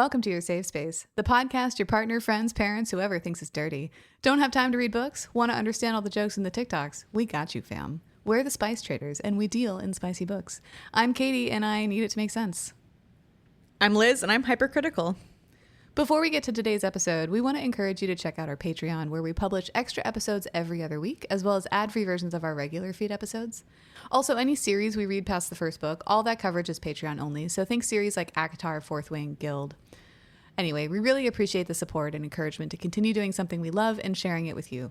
Welcome to your safe space, the podcast your partner, friends, parents, whoever thinks it's dirty. Don't have time to read books? Want to understand all the jokes in the TikToks? We got you, fam. We're the Spice Traders, and we deal in spicy books. I'm Katie, and I need it to make sense. I'm Liz, and I'm hypercritical. Before we get to today's episode, we want to encourage you to check out our Patreon, where we publish extra episodes every other week, as well as ad-free versions of our regular feed episodes. Also, any series we read past the first book, all that coverage is Patreon only, so think series like ACOTAR, Fourth Wing, Guild. Anyway, we really appreciate the support and encouragement to continue doing something we love and sharing it with you.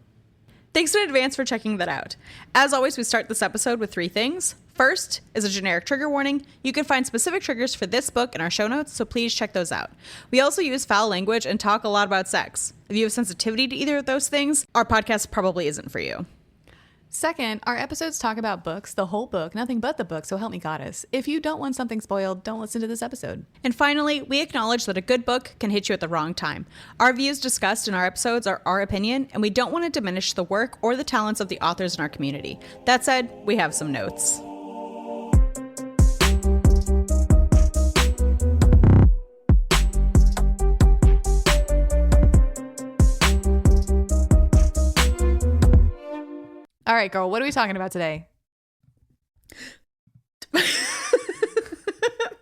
Thanks in advance for checking that out. As always, we start this episode with 3 things. First is a generic trigger warning. You can find specific triggers for this book in our show notes, so please check those out. We also use foul language and talk a lot about sex. If you have sensitivity to either of those things, our podcast probably isn't for you. Second, our episodes talk about books, the whole book, nothing but the book, so help me goddess. If you don't want something spoiled, don't listen to this episode. And finally, we acknowledge that a good book can hit you at the wrong time. Our views discussed in our episodes are our opinion, and we don't want to diminish the work or the talents of the authors in our community. That said, we have some notes. All right, girl, what are we talking about today?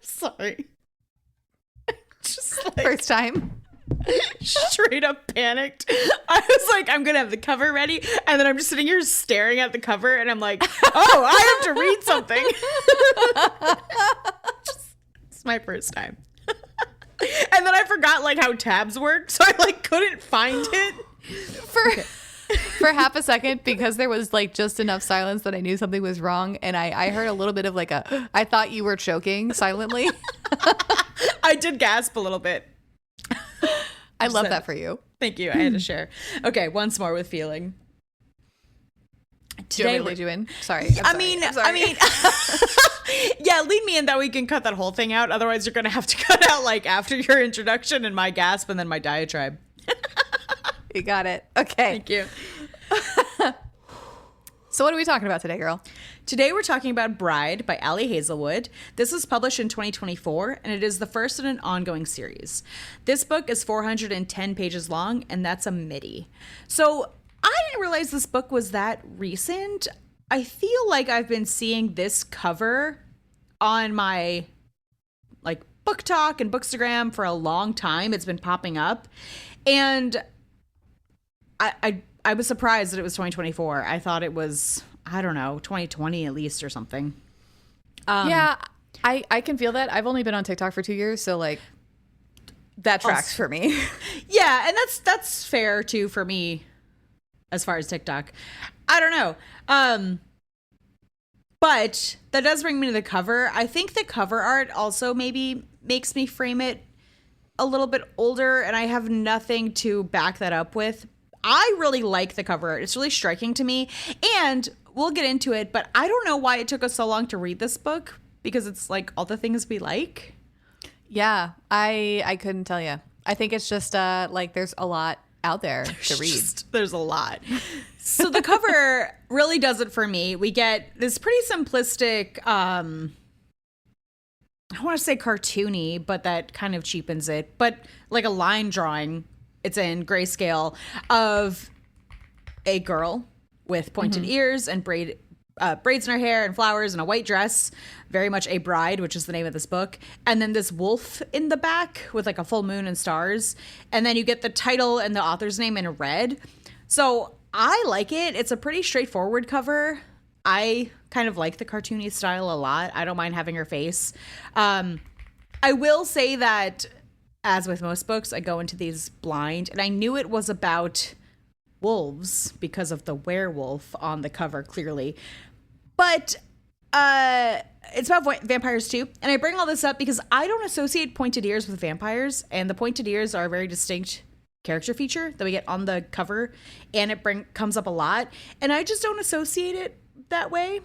Sorry. Just like, First time? straight up panicked. I was like, I'm going to have the cover ready. And then I'm just sitting here staring at the cover. And I'm like, oh, I have to read something. It's my first time. And then I forgot like how tabs work. So I like couldn't find it. For half a second, because there was like just enough silence that I knew something was wrong, and I heard a little bit of like I thought you were choking silently. I did gasp a little bit. I love that for you. Thank you. I had to share. Okay, once more with feeling. Do you want me to lead you in? Sorry. I mean, yeah, lead me in that we can cut that whole thing out. Otherwise, you're going to have to cut out like after your introduction and my gasp and then my diatribe. You got it. Okay. Thank you. So what are we talking about today, girl? Today we're talking about Bride by Ali Hazelwood. This was published in 2024, and it is the first in an ongoing series. This book is 410 pages long, and that's a MIDI. So I didn't realize this book was that recent. I feel like I've been seeing this cover on my like book talk and bookstagram for a long time. It's been popping up, and I was surprised that it was 2024. I thought it was, I don't know, 2020 at least or something. Yeah, I can feel that. I've only been on TikTok for 2 years, so like that tracks for me. Yeah, and that's fair too for me as far as TikTok. I don't know. But that does bring me to the cover. I think the cover art also maybe makes me frame it a little bit older, and I have nothing to back that up with. I really like the cover art. It's really striking to me, and we'll get into it, but I don't know why it took us so long to read this book, because it's like all the things we like. Yeah, I couldn't tell you. I think it's just like there's a lot out there to read. There's a lot. So the cover really does it for me. We get this pretty simplistic, I want to say cartoony, but that kind of cheapens it, but like a line drawing. It's in grayscale of a girl with pointed ears and braids in her hair and flowers and a white dress, very much a bride, which is the name of this book. And then this wolf in the back with like a full moon and stars. And then you get the title and the author's name in red. So I like it. It's a pretty straightforward cover. I kind of like the cartoony style a lot. I don't mind having her face. I will say that, as with most books, I go into these blind, and I knew it was about wolves because of the werewolf on the cover, clearly. But it's about vampires too. And I bring all this up because I don't associate pointed ears with vampires, and the pointed ears are a very distinct character feature that we get on the cover, and it comes up a lot, and I just don't associate it that way,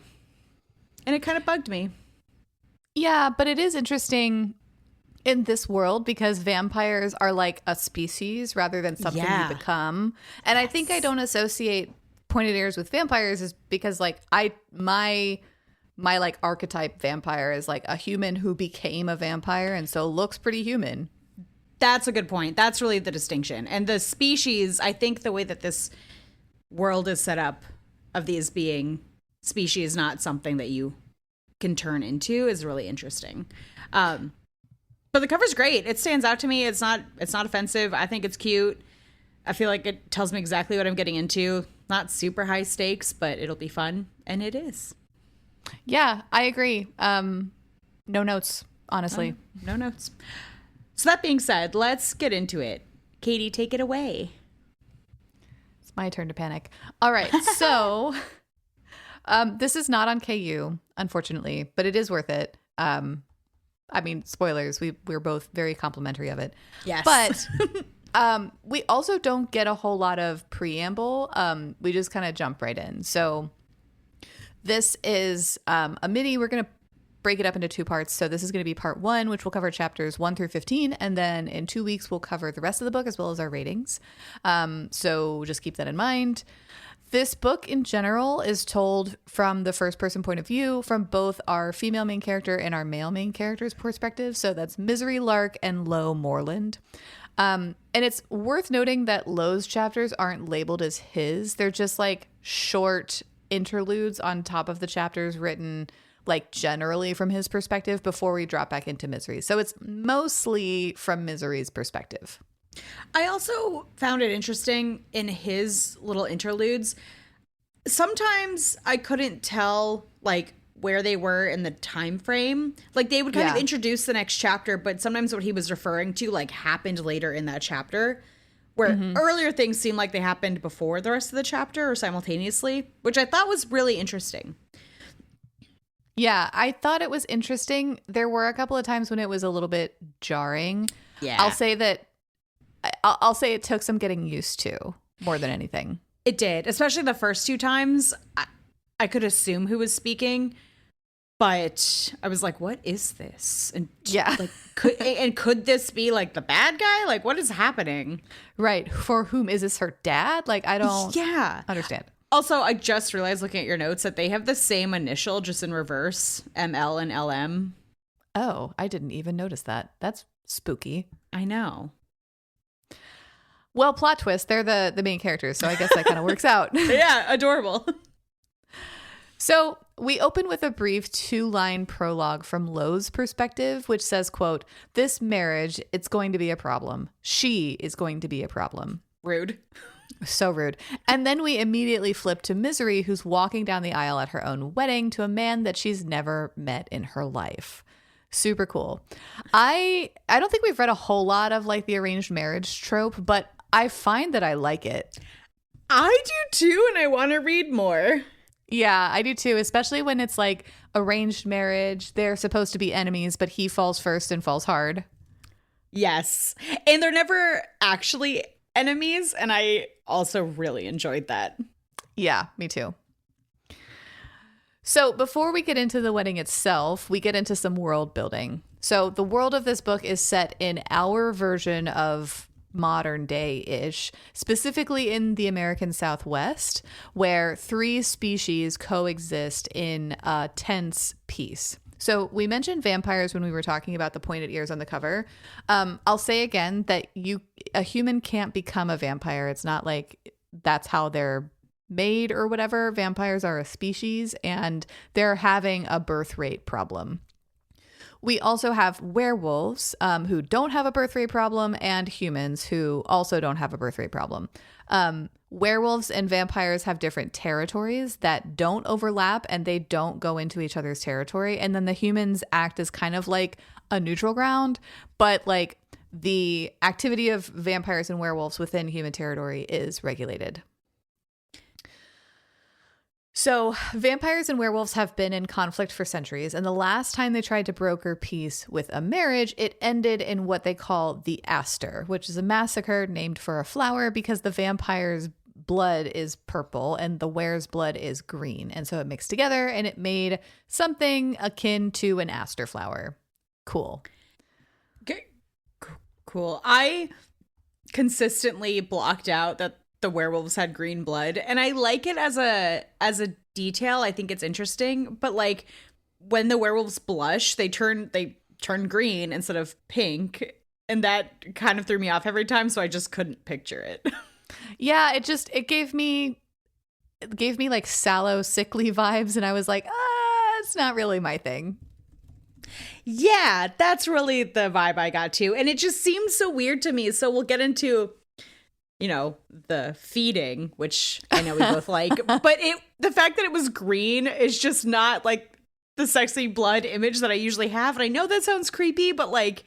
and it kind of bugged me. Yeah, but it is interesting in this world because vampires are like a species rather than something you become. And I think I don't associate pointed ears with vampires is because like my like archetype vampire is like a human who became a vampire and so looks pretty human. That's a good point. That's really the distinction. And the species, I think the way that this world is set up of these being species, not something that you can turn into, is really interesting. But the cover's great. It stands out to me. It's not offensive. I think it's cute. I feel like it tells me exactly what I'm getting into. Not super high stakes, but it'll be fun. And it is. Yeah, I agree. No notes, honestly. No notes. So that being said, let's get into it. Katie, take it away. It's my turn to panic. All right. So this is not on KU, unfortunately, but it is worth it. I mean, spoilers. We're both very complimentary of it. Yes. But we also don't get a whole lot of preamble. We just kind of jump right in. So this is a mini. We're going to break it up into 2 parts. So this is going to be part 1, which will cover chapters 1 through 15. And then in 2 weeks, we'll cover the rest of the book as well as our ratings. So just keep that in mind. This book in general is told from the first person point of view from both our female main character and our male main character's perspective. So that's Misery Lark and Lo Moreland. And it's worth noting that Lo's chapters aren't labeled as his. They're just like short interludes on top of the chapters written like generally from his perspective before we drop back into Misery. So it's mostly from Misery's perspective. I also found it interesting in his little interludes. Sometimes I couldn't tell like where they were in the time frame. Like they would kind of introduce the next chapter, but sometimes what he was referring to like happened later in that chapter, where earlier things seemed like they happened before the rest of the chapter or simultaneously, which I thought was really interesting. Yeah, I thought it was interesting. There were a couple of times when it was a little bit jarring. Yeah. I'll say it took some getting used to more than anything. It did, especially the first 2 times. I could assume who was speaking, but I was like, what is this? And yeah, like, could this be like the bad guy? Like, what is happening? Right. For whom is this, her dad? Like, I don't understand. Also, I just realized looking at your notes that they have the same initial, just in reverse, ML and LM. Oh, I didn't even notice that. That's spooky. I know. Well, plot twist, they're the main characters, so I guess that kind of works out. Yeah, adorable. So we open with a brief 2-line prologue from Lo's perspective, which says, quote, "This marriage, it's going to be a problem. She is going to be a problem." Rude. So rude. And then we immediately flip to Misery, who's walking down the aisle at her own wedding to a man that she's never met in her life. Super cool. I don't think we've read a whole lot of like the arranged marriage trope, but I find that I like it. I do too, and I want to read more. Yeah, I do too, especially when it's like arranged marriage. They're supposed to be enemies, but he falls first and falls hard. Yes. And they're never actually enemies, and I also really enjoyed that. Yeah, me too. So before we get into the wedding itself, we get into some world building. So the world of this book is set in our version of modern day-ish, specifically in the American Southwest, where 3 species coexist in a tense peace. So we mentioned vampires when we were talking about the pointed ears on the cover. I'll say again that a human can't become a vampire. It's not like that's how they're made or whatever. Vampires are a species and they're having a birth rate problem. We also have werewolves who don't have a birth rate problem and humans who also don't have a birth rate problem. Werewolves and vampires have different territories that don't overlap and they don't go into each other's territory. And then the humans act as kind of like a neutral ground, but like the activity of vampires and werewolves within human territory is regulated. So vampires and werewolves have been in conflict for centuries, and the last time they tried to broker peace with a marriage, it ended in what they call the Aster, which is a massacre named for a flower because the vampire's blood is purple and the were's blood is green. And so it mixed together and it made something akin to an aster flower. Cool. Okay. Cool. I consistently blocked out that the werewolves had green blood, and I like it as a detail. I think it's interesting, but like when the werewolves blush, they turn green instead of pink, And that kind of threw me off every time, so I just couldn't picture it. Yeah, it gave me like sallow, sickly vibes, and I was like, it's not really my thing. Yeah, that's really the vibe I got too. And it just seems so weird to me. So we'll get into, the feeding, which I know we both like. But the fact that it was green is just not like the sexy blood image that I usually have. And I know that sounds creepy, but like,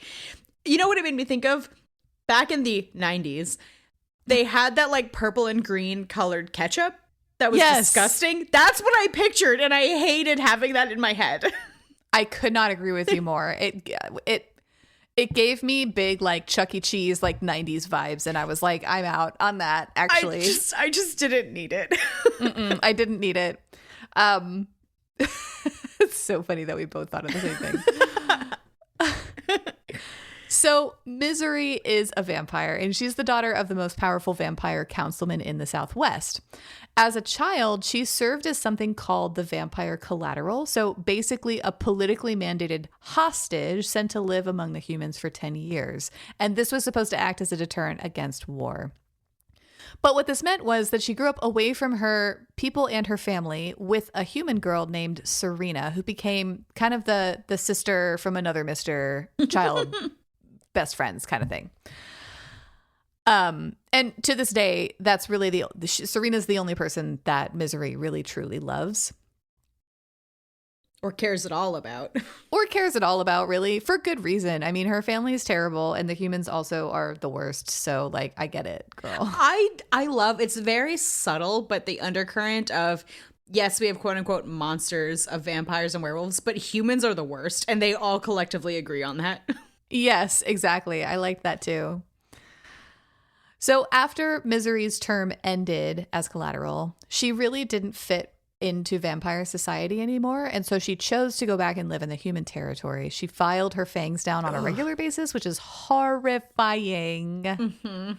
you know what it made me think of? Back in the 90s, they had that like purple and green colored ketchup that was disgusting. That's what I pictured. And I hated having that in my head. I could not agree with you more. It gave me big like Chuck E. Cheese like 90s vibes, and I was like, I'm out on that. Actually, I just didn't need it. I didn't need it. It's so funny that we both thought of the same thing. So Misery is a vampire, and she's the daughter of the most powerful vampire councilman in the Southwest. As a child, she served as something called the vampire collateral. So basically a politically mandated hostage sent to live among the humans for 10 years. And this was supposed to act as a deterrent against war. But what this meant was that she grew up away from her people and her family with a human girl named Serena, who became kind of the sister from another Mr. Child, best friends kind of thing. And to this day, that's really Serena's the only person that Misery really truly loves. Or cares at all about. Or cares at all about, really, for good reason. I mean, her family is terrible, and the humans also are the worst. So, like, I get it, girl. I love, it's very subtle, but the undercurrent of, yes, we have quote unquote monsters of vampires and werewolves, but humans are the worst, and they all collectively agree on that. Yes, exactly. I like that too. So after Misery's term ended as collateral, she really didn't fit into vampire society anymore. And so she chose to go back and live in the human territory. She filed her fangs down on a regular basis, which is horrifying. Mm-hmm.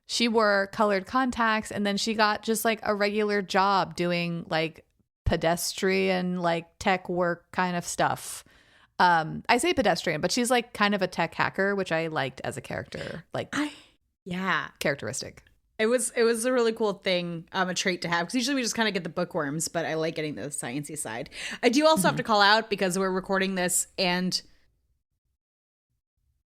She wore colored contacts, and then she got just like a regular job doing like pedestrian, like tech work kind of stuff. I say pedestrian, but she's like kind of a tech hacker, which I liked as a character. Characteristic. It was a really cool thing, a trait to have, because usually we just kind of get the bookworms, but I like getting the sciencey side. I do also have to call out, because we're recording this, and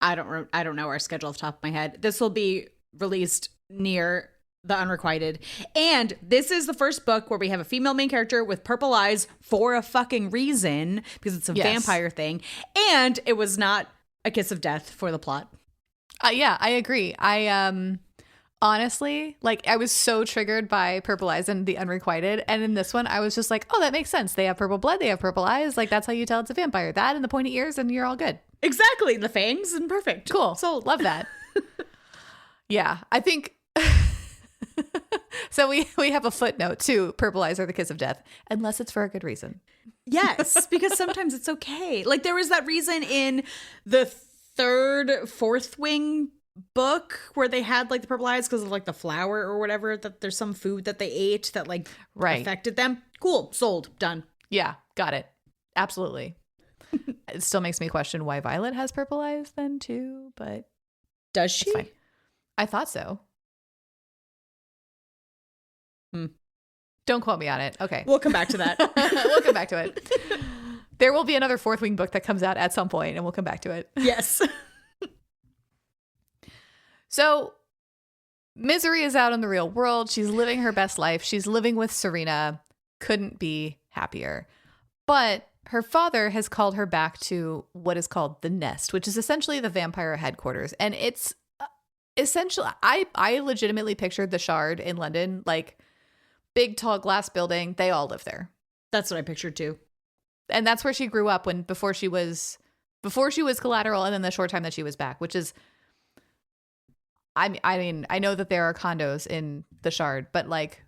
I don't know our schedule off the top of my head. This will be released near the Unrequited, and this is the first book where we have a female main character with purple eyes for a fucking reason, because it's a vampire thing, and it was not a kiss of death for the plot. Yeah, I agree. I honestly, like, I was so triggered by purple eyes in the Unrequited, and in this one I was just like, oh, that makes sense. They have purple blood, they have purple eyes, like that's how you tell it's a vampire. That and the pointy ears, and you're all good. Exactly, the fangs, and perfect. Cool. Sold. Love that. Yeah, I think so. We have a footnote to purple eyes are the kiss of death, unless it's for a good reason. Yes, because sometimes it's okay. Like there was that reason in the fourth wing book where they had like the purple eyes because of like the flower or whatever, that there's some food that they ate that like affected them. Cool. Sold. Done. Yeah. Got it. Absolutely. It still makes me question why Violet has purple eyes then too, but does she? I thought so. Don't quote me on it. Okay. We'll come back to that. We'll come back to it. There will be another fourth wing book that comes out at some point, and we'll come back to it. Yes. So Misery is out in the real world. She's living her best life. She's living with Serena. Couldn't be happier. But her father has called her back to what is called the Nest, which is essentially the vampire headquarters. And it's essentially, I legitimately pictured the Shard in London, like big, tall glass building. They all live there. That's what I pictured too. And that's where she grew up before she was collateral, and then the short time that she was back, which is, I mean, I know that there are condos in the Shard, but like,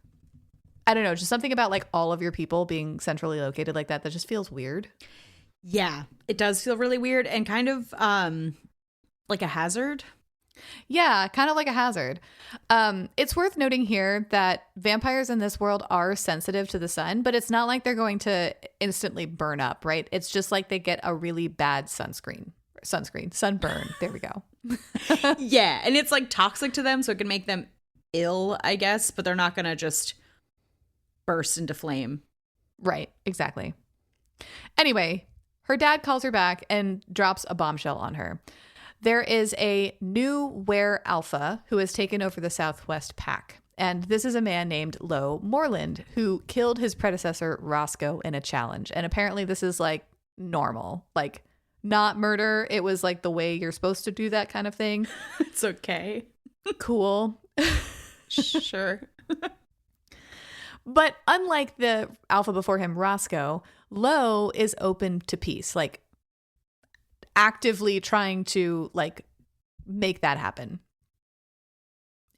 I don't know, just something about like all of your people being centrally located like that just feels weird. Yeah, it does feel really weird and kind of like a hazard. Yeah, kind of like a hazard. It's worth noting here that vampires in this world are sensitive to the sun, but it's not like they're going to instantly burn up, right? It's just like they get a really bad sunburn. There we go. Yeah, and it's like toxic to them, so it can make them ill, I guess, but they're not gonna just burst into flame. Right, exactly. Anyway, her dad calls her back and drops a bombshell on her. There is a new were alpha who has taken over the Southwest Pack. And this is a man named Lo Moreland who killed his predecessor Roscoe in a challenge. And apparently this is like normal, like not murder. It was like the way you're supposed to do that kind of thing. It's okay. Cool. Sure. But unlike the alpha before him, Roscoe, Lo is open to peace, like actively trying to like make that happen.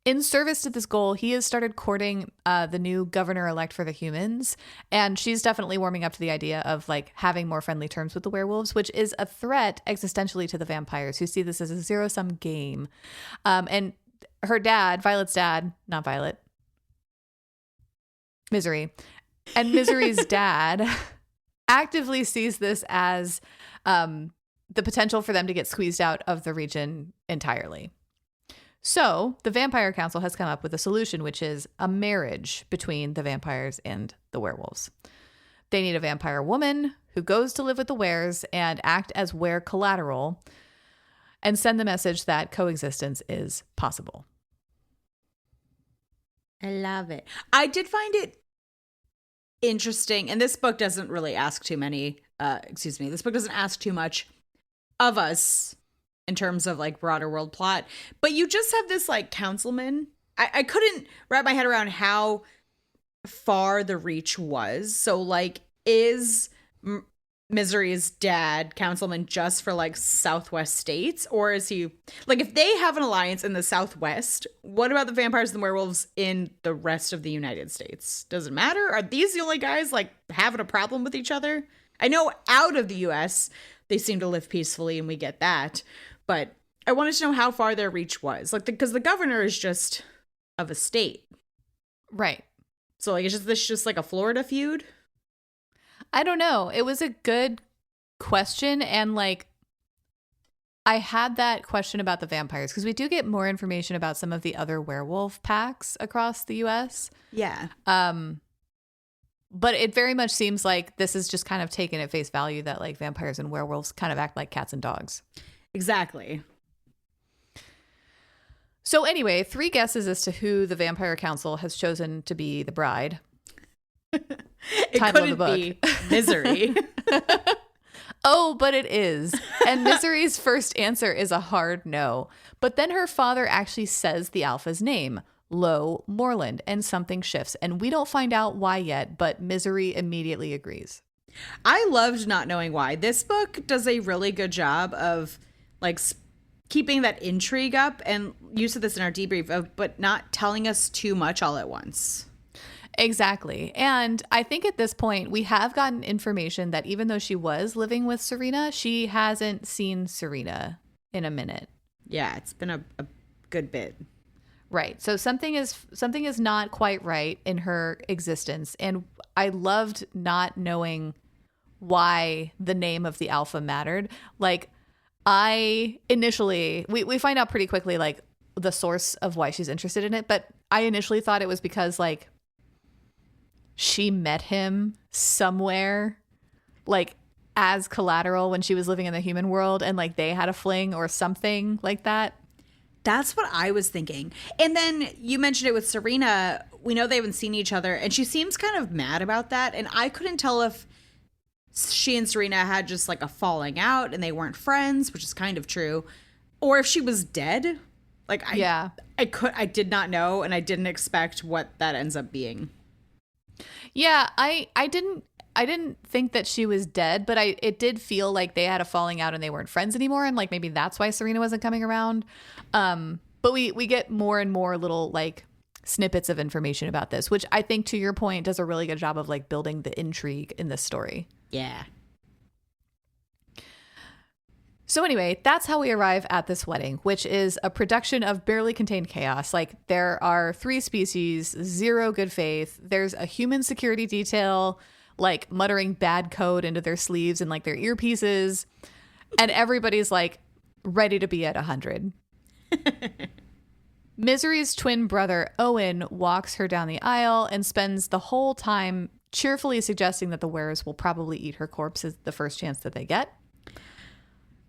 In service to this goal, he has started courting the new governor-elect for the humans, and she's definitely warming up to the idea of like having more friendly terms with the werewolves, which is a threat existentially to the vampires who see this as a zero-sum game. And her dad, Violet's dad, not Violet, Misery, and Misery's dad actively sees this as the potential for them to get squeezed out of the region entirely. So the Vampire Council has come up with a solution, which is a marriage between the vampires and the werewolves. They need a vampire woman who goes to live with the weres and act as were collateral and send the message that coexistence is possible. I love it. I did find it interesting, and this book doesn't really ask too many, this book doesn't ask too much of us in terms of like broader world plot, but you just have this like councilman. I couldn't wrap my head around how far the reach was. So like, is Misery's dad councilman just for like Southwest states, or is he like, if they have an alliance in the Southwest, what about the vampires and the werewolves in the rest of the United States? Does it matter? Are these the only guys like having a problem with each other? I know out of the US they seem to live peacefully, and we get that, but I wanted to know how far their reach was, like, because the governor is just of a state, right? So like, is this just like a Florida feud? I don't know. It was a good question. And like, I had that question about the vampires because we do get more information about some of the other werewolf packs across the US. Yeah. But it very much seems like this is just kind of taken at face value that like vampires and werewolves kind of act like cats and dogs. Exactly. So anyway, 3 guesses as to who the Vampire Council has chosen to be the bride. It couldn't be Misery. Oh, but it is. And Misery's first answer is a hard no. But then her father actually says the alpha's name, Lo Moreland, and something shifts. And we don't find out why yet, but Misery immediately agrees. I loved not knowing why. This book does a really good job of like keeping that intrigue up, and you said this in our debrief, but not telling us too much all at once. Exactly. And I think at this point, we have gotten information that even though she was living with Serena, she hasn't seen Serena in a minute. Yeah, it's been a good bit. Right. So something is not quite right in her existence. And I loved not knowing why the name of the alpha mattered. Like, I initially, we find out pretty quickly, like, the source of why she's interested in it. But I initially thought it was because, like, she met him somewhere, like, as collateral when she was living in the human world, and, like, they had a fling or something like that. That's what I was thinking. And then you mentioned it with Serena. We know they haven't seen each other, and she seems kind of mad about that. And I couldn't tell if she and Serena had just like a falling out and they weren't friends, which is kind of true, or if she was dead. Like, I did not know, and I didn't expect what that ends up being. Yeah, I didn't think that she was dead, but it did feel like they had a falling out and they weren't friends anymore, and like maybe that's why Serena wasn't coming around. But we get more and more little like snippets of information about this, which I think, to your point, does a really good job of like building the intrigue in this story. Yeah. So anyway, that's how we arrive at this wedding, which is a production of barely contained chaos. Like, there are 3 species, 0 good faith. There's a human security detail, like, muttering bad code into their sleeves and like their earpieces. And everybody's like ready to be at 100. Misery's twin brother, Owen, walks her down the aisle and spends the whole time cheerfully suggesting that the wearers will probably eat her corpse as the first chance that they get.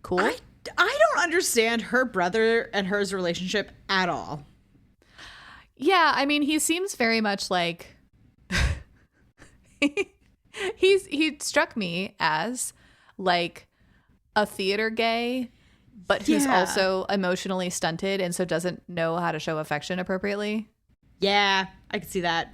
Cool. I don't understand her brother and hers relationship at all. Yeah, I mean, he seems very much like... he struck me as like a theater gay, but who's also emotionally stunted and so doesn't know how to show affection appropriately. Yeah, I can see that.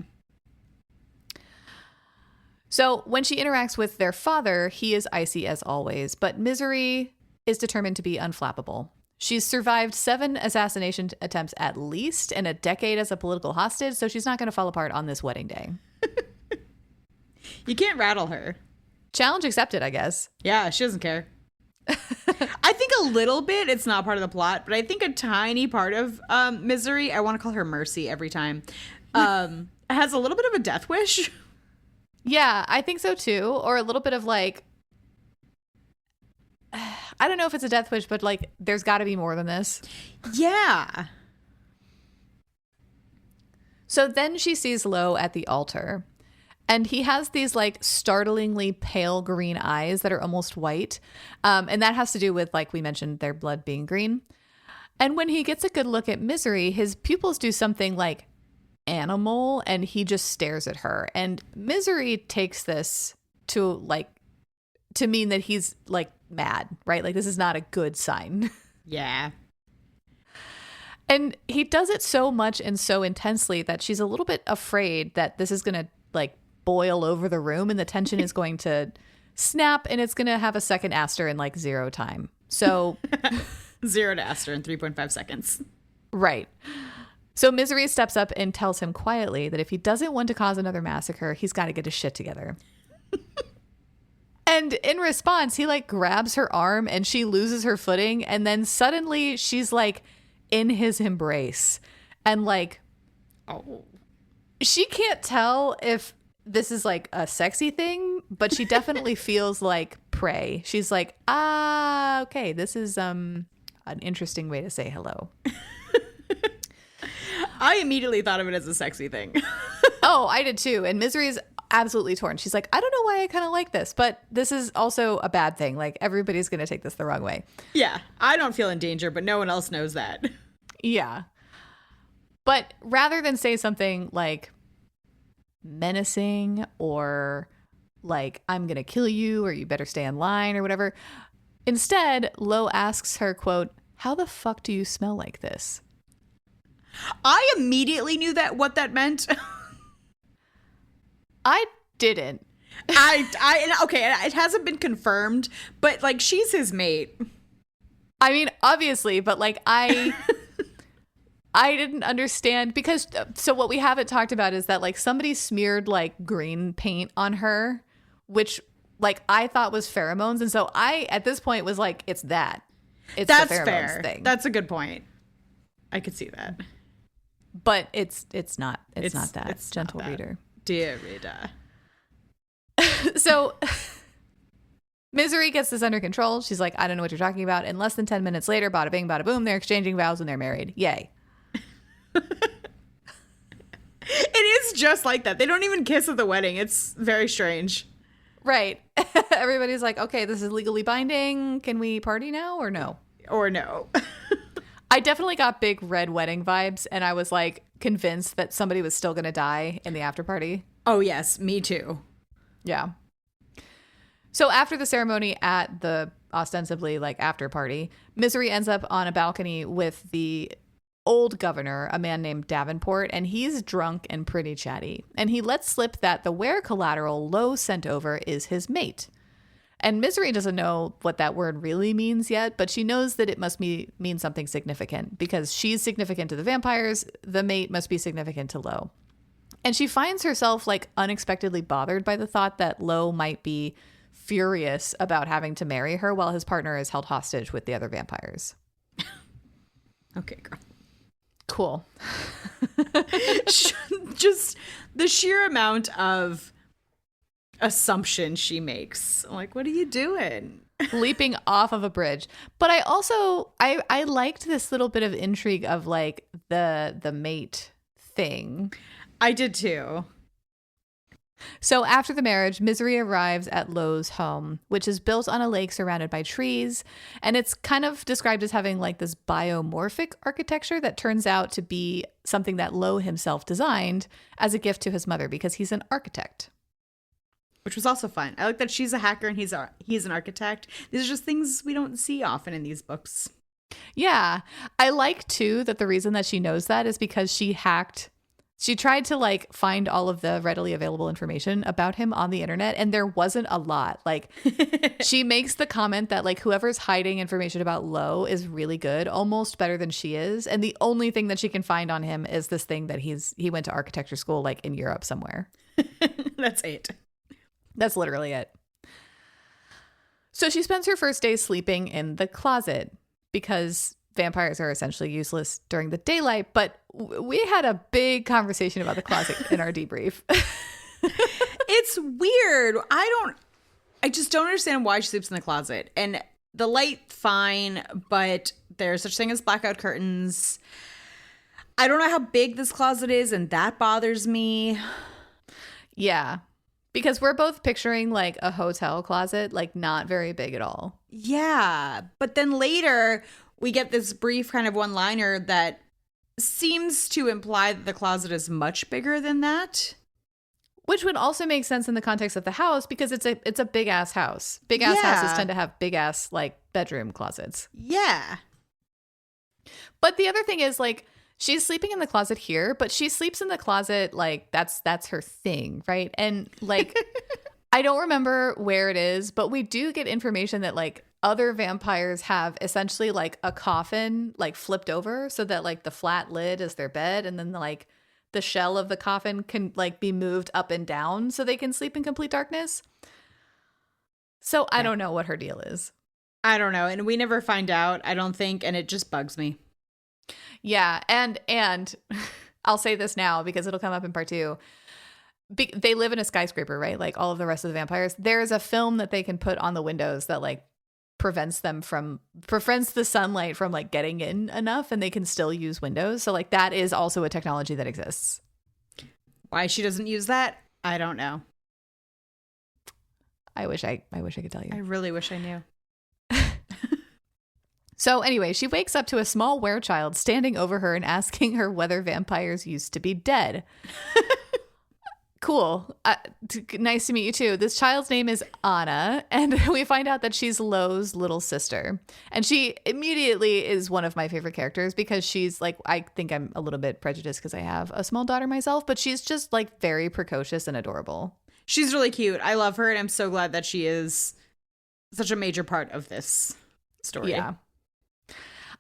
So when she interacts with their father, he is icy as always, but Misery is determined to be unflappable. She's survived 7 assassination attempts at least and a decade as a political hostage, so she's not going to fall apart on this wedding day. You can't rattle her. Challenge accepted, I guess. Yeah, she doesn't care. I think a little bit, it's not part of the plot, but I think a tiny part of Misery, I want to call her Mercy every time, has a little bit of a death wish. Yeah, I think so too. Or a little bit of like, I don't know if it's a death wish, but like there's got to be more than this. Yeah. So then she sees Lo at the altar. And he has these like startlingly pale green eyes that are almost white. And that has to do with, like we mentioned, their blood being green. And when he gets a good look at Misery, his pupils do something like animal and he just stares at her. And Misery takes this to mean that he's like mad, right? Like this is not a good sign. Yeah. And he does it so much and so intensely that she's a little bit afraid that this is going to like boil over the room and the tension is going to snap and it's going to have a second Aster in like 0 time. So 0 to Aster in 3.5 seconds. Right. So Misery steps up and tells him quietly that if he doesn't want to cause another massacre, he's got to get his shit together. And in response, he like grabs her arm and she loses her footing. And then suddenly she's like in his embrace and like, oh, she can't tell if this is like a sexy thing, but she definitely feels like prey. She's like, okay, this is an interesting way to say hello. I immediately thought of it as a sexy thing. Oh, I did too. And Misery's absolutely torn. She's like, I don't know why I kind of like this, but this is also a bad thing. Like everybody's going to take this the wrong way. Yeah, I don't feel in danger, but no one else knows that. Yeah. But rather than say something like menacing or like, I'm going to kill you or you better stay in line or whatever, instead, Lo asks her, quote, how the fuck do you smell like this? I immediately knew what that meant. I didn't. Okay, it hasn't been confirmed, but like she's his mate. I mean, obviously, but like I didn't understand because so what we haven't talked about is that like somebody smeared like green paint on her, which like I thought was pheromones. And so I, at this point, was like, it's that. It's That's the pheromones fair. Thing. That's a good point. I could see that. But it's not. It's not that. It's gentle not that. reader. Dear reader. So Misery gets this under control. She's like, I don't know what you're talking about. And less than 10 minutes later, bada bing, bada boom, they're exchanging vows and they're married. Yay. It is just like that. They don't even kiss at the wedding. It's very strange. Right. Everybody's like, okay, this is legally binding. Can we party now or no? Or no. I definitely got big red wedding vibes. And I was like convinced that somebody was still going to die in the after party. Oh, yes. Me too. Yeah. So after the ceremony at the ostensibly like after party, Misery ends up on a balcony with the old governor, a man named Davenport, and he's drunk and pretty chatty. And he lets slip that the were collateral Lo sent over is his mate. And Misery doesn't know what that word really means yet, but she knows that it must mean something significant because she's significant to the vampires. The mate must be significant to Lo. And she finds herself like unexpectedly bothered by the thought that Lo might be furious about having to marry her while his partner is held hostage with the other vampires. Okay, girl. Cool. Just the sheer amount of assumption she makes. I'm like, what are you doing? leaping off of a bridge. But I also I liked this little bit of intrigue of like the mate thing. I did too. So after the marriage, Misery arrives at Lo's home, which is built on a lake surrounded by trees. And it's kind of described as having like this biomorphic architecture that turns out to be something that Lo himself designed as a gift to his mother because he's an architect. Which was also fun. I like that she's a hacker and he's an architect. These are just things we don't see often in these books. Yeah. I like, too, that the reason that she knows that is because she tried to like find all of the readily available information about him on the internet, and there wasn't a lot. Like she makes the comment that like whoever's hiding information about Lo is really good, almost better than she is. And the only thing that she can find on him is this thing that he went to architecture school like in Europe somewhere. That's it. That's literally it. So she spends her first day sleeping in the closet because vampires are essentially useless during the daylight. But we had a big conversation about the closet in our debrief. It's weird. I just don't understand why she sleeps in the closet. And the light, fine, but there's such thing as blackout curtains. I don't know how big this closet is, and that bothers me. Yeah. Because we're both picturing like a hotel closet, like not very big at all. Yeah. But then later we get this brief kind of one-liner that seems to imply that the closet is much bigger than that. Which would also make sense in the context of the house because it's a big ass house. Big ass houses tend to have big ass like bedroom closets. Yeah. But the other thing is like she's sleeping in the closet here, but she sleeps in the closet like that's her thing, right? And like I don't remember where it is, but we do get information that like other vampires have essentially like a coffin like flipped over so that like the flat lid is their bed, and then like the shell of the coffin can like be moved up and down so they can sleep in complete darkness. So I don't know what her deal is. I don't know, and we never find out, I don't think, and it just bugs me. Yeah, and I'll say this now because it'll come up in part 2. They live in a skyscraper, right? Like all of the rest of the vampires. There is a film that they can put on the windows that like prevents the sunlight from like getting in enough, and they can still use windows. So like that is also a technology that exists. Why she doesn't use that, I don't know. I wish I could tell you. I really wish I knew. So anyway, she wakes up to a small werechild standing over her and asking her whether vampires used to be dead. Cool. Nice to meet you too. This child's name is Anna, and we find out that she's Lo's little sister. And she immediately is one of my favorite characters because she's like, I think I'm a little bit prejudiced because I have a small daughter myself, but she's just like very precocious and adorable. She's really cute. I love her, and I'm so glad that she is such a major part of this story. Yeah.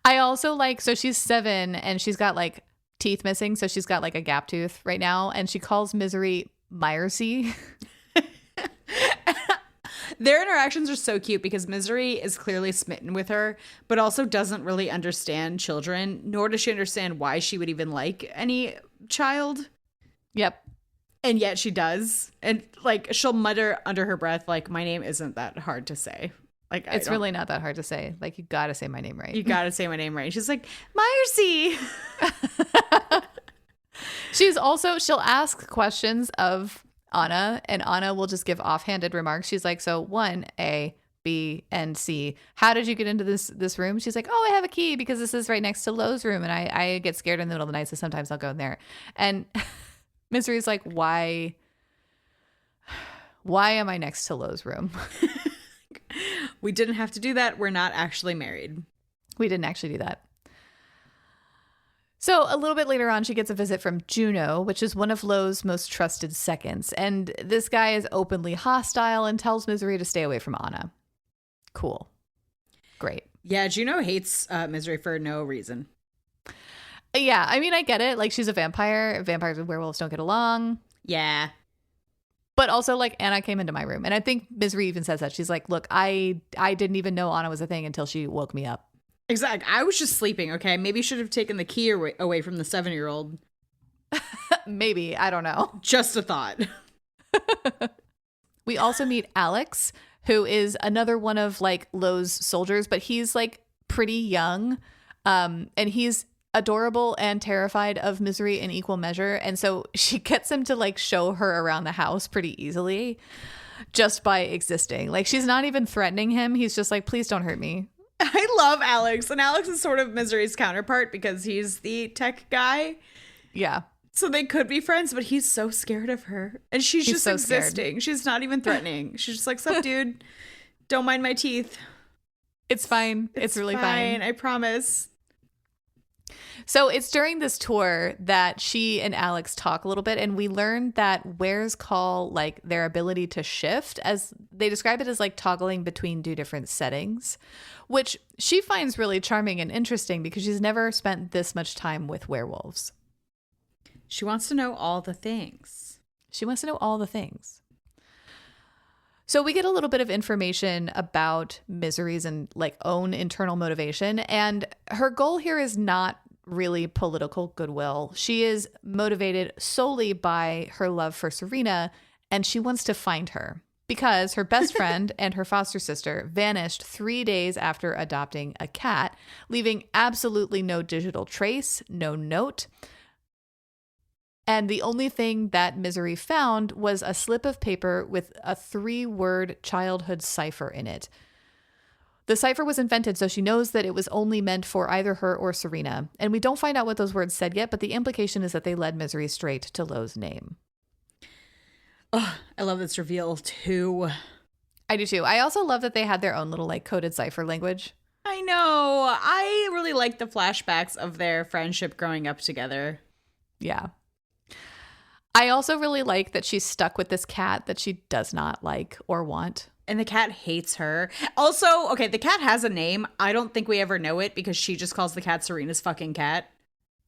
I also like, so she's 7 and she's got like teeth missing. So she's got like a gap tooth right now. And she calls Misery Myersy. Their interactions are so cute because Misery is clearly smitten with her, but also doesn't really understand children, nor does she understand why she would even like any child. Yep. And yet she does. And like she'll mutter under her breath, like, my name isn't that hard to say. Like, it's really not that hard to say. Like, you gotta say my name right. You gotta say my name right. She's like, Myersy. She'll ask questions of Anna, and Anna will just give offhanded remarks. She's like, so 1, A, B, and C. How did you get into this room? She's like, oh, I have a key because this is right next to Lo's room, and I get scared in the middle of the night, so sometimes I'll go in there. And Misery's like, why am I next to Lo's room? We didn't have to do that. We're not actually married. We didn't actually do that. So a little bit later on, she gets a visit from Juno, which is one of Lo's most trusted seconds. And this guy is openly hostile and tells Misery to stay away from Anna. Cool. Great. Yeah, Juno hates Misery for no reason. Yeah, I mean, I get it. Like, she's a vampire. Vampires and werewolves don't get along. Yeah. But also, like, Anna came into my room. And I think Misery even says that. She's like, look, I didn't even know Anna was a thing until she woke me up. Exactly. I was just sleeping, okay? Maybe you should have taken the key away from the 7-year-old. Maybe. I don't know. Just a thought. We also meet Alex, who is another one of like Lowe's soldiers, but he's like pretty young. And he's adorable and terrified of Misery in equal measure. And so she gets him to like show her around the house pretty easily just by existing. Like she's not even threatening him. He's just like, please don't hurt me. I love Alex. And Alex is sort of Misery's counterpart because he's the tech guy. Yeah. So they could be friends, but he's so scared of her. And she's just so existing. Scared. She's not even threatening. She's just like, sup, dude? Don't mind my teeth. It's fine. It's really fine. I promise. So it's during this tour that she and Alex talk a little bit, and we learn that wares call like their ability to shift, as they describe it as like toggling between two different settings, which she finds really charming and interesting because she's never spent this much time with werewolves. She wants to know all the things. She wants to know all the things. So we get a little bit of information about Misery's and like own internal motivation. And her goal here is not really political goodwill. She is motivated solely by her love for Serena, and she wants to find her because her best friend and her foster sister vanished 3 days after adopting a cat, leaving absolutely no digital trace, no note. And the only thing that Misery found was a slip of paper with a 3-word childhood cipher in it. The cipher was invented, so she knows that it was only meant for either her or Serena. And we don't find out what those words said yet, but the implication is that they led Misery straight to Lowe's name. Oh, I love this reveal too. I do too. I also love that they had their own little like coded cipher language. I know. I really like the flashbacks of their friendship growing up together. Yeah. I also really like that she's stuck with this cat that she does not like or want. And the cat hates her. Also, okay, the cat has a name. I don't think we ever know it because she just calls the cat Serena's fucking cat.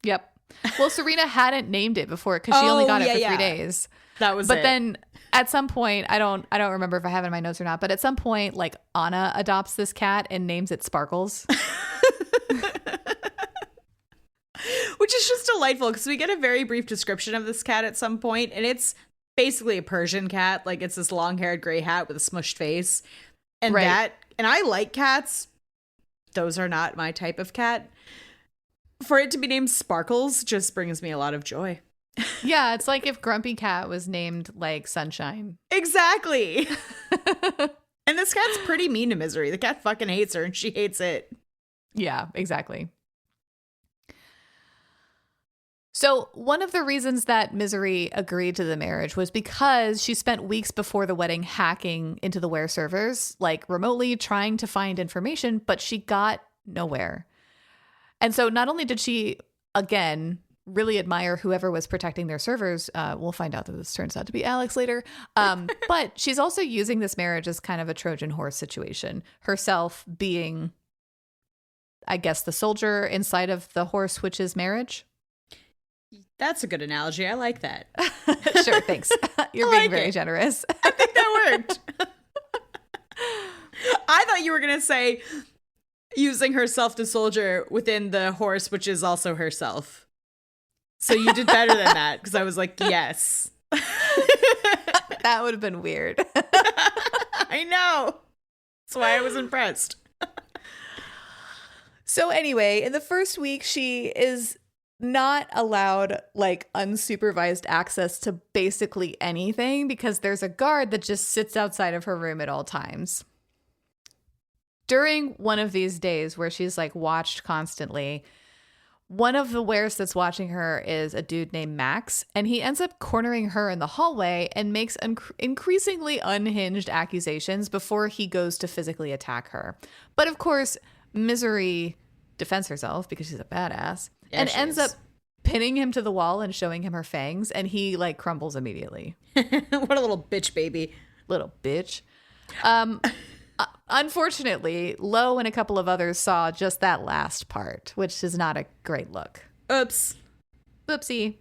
Yep. Well, Serena hadn't named it before because she only got it for 3 days. That was But it. then at some point, I don't remember if I have it in my notes or not, but at some point, like Anna adopts this cat and names it Sparkles. Which is just delightful because we get a very brief description of this cat at some point, and it's basically a Persian cat. Like it's this long-haired gray hat with a smushed face. And right. and I like cats. Those are not my type of cat. For it to be named Sparkles just brings me a lot of joy. Yeah, it's like if Grumpy Cat was named like Sunshine. Exactly. And this cat's pretty mean to Misery. The cat fucking hates her and she hates it. Yeah, exactly. So one of the reasons that Misery agreed to the marriage was because she spent weeks before the wedding hacking into the Ware servers, like remotely trying to find information, but she got nowhere. And so not only did she, again, really admire whoever was protecting their servers, we'll find out that this turns out to be Alex later, but she's also using this marriage as kind of a Trojan horse situation, herself being, I guess, the soldier inside of the horse, which is marriage. That's a good analogy. I like that. Sure, thanks. You're being very generous. I think that worked. I thought you were going to say using herself to soldier within the horse, which is also herself. So you did better than that because I was like, yes. That would have been weird. I know. That's why I was impressed. So anyway, in the first week, she is not allowed like unsupervised access to basically anything because there's a guard that just sits outside of her room at all times. During one of these days where she's like watched constantly, one of the wares that's watching her is a dude named Max, and he ends up cornering her in the hallway and makes increasingly unhinged accusations before he goes to physically attack her. But of course, Misery defends herself because she's a badass. Yeah, and ends up pinning him to the wall and showing him her fangs, and he like crumbles immediately. What a little bitch baby. Little bitch. Unfortunately, Lo and a couple of others saw just that last part, which is not a great look. Oops. Oopsie.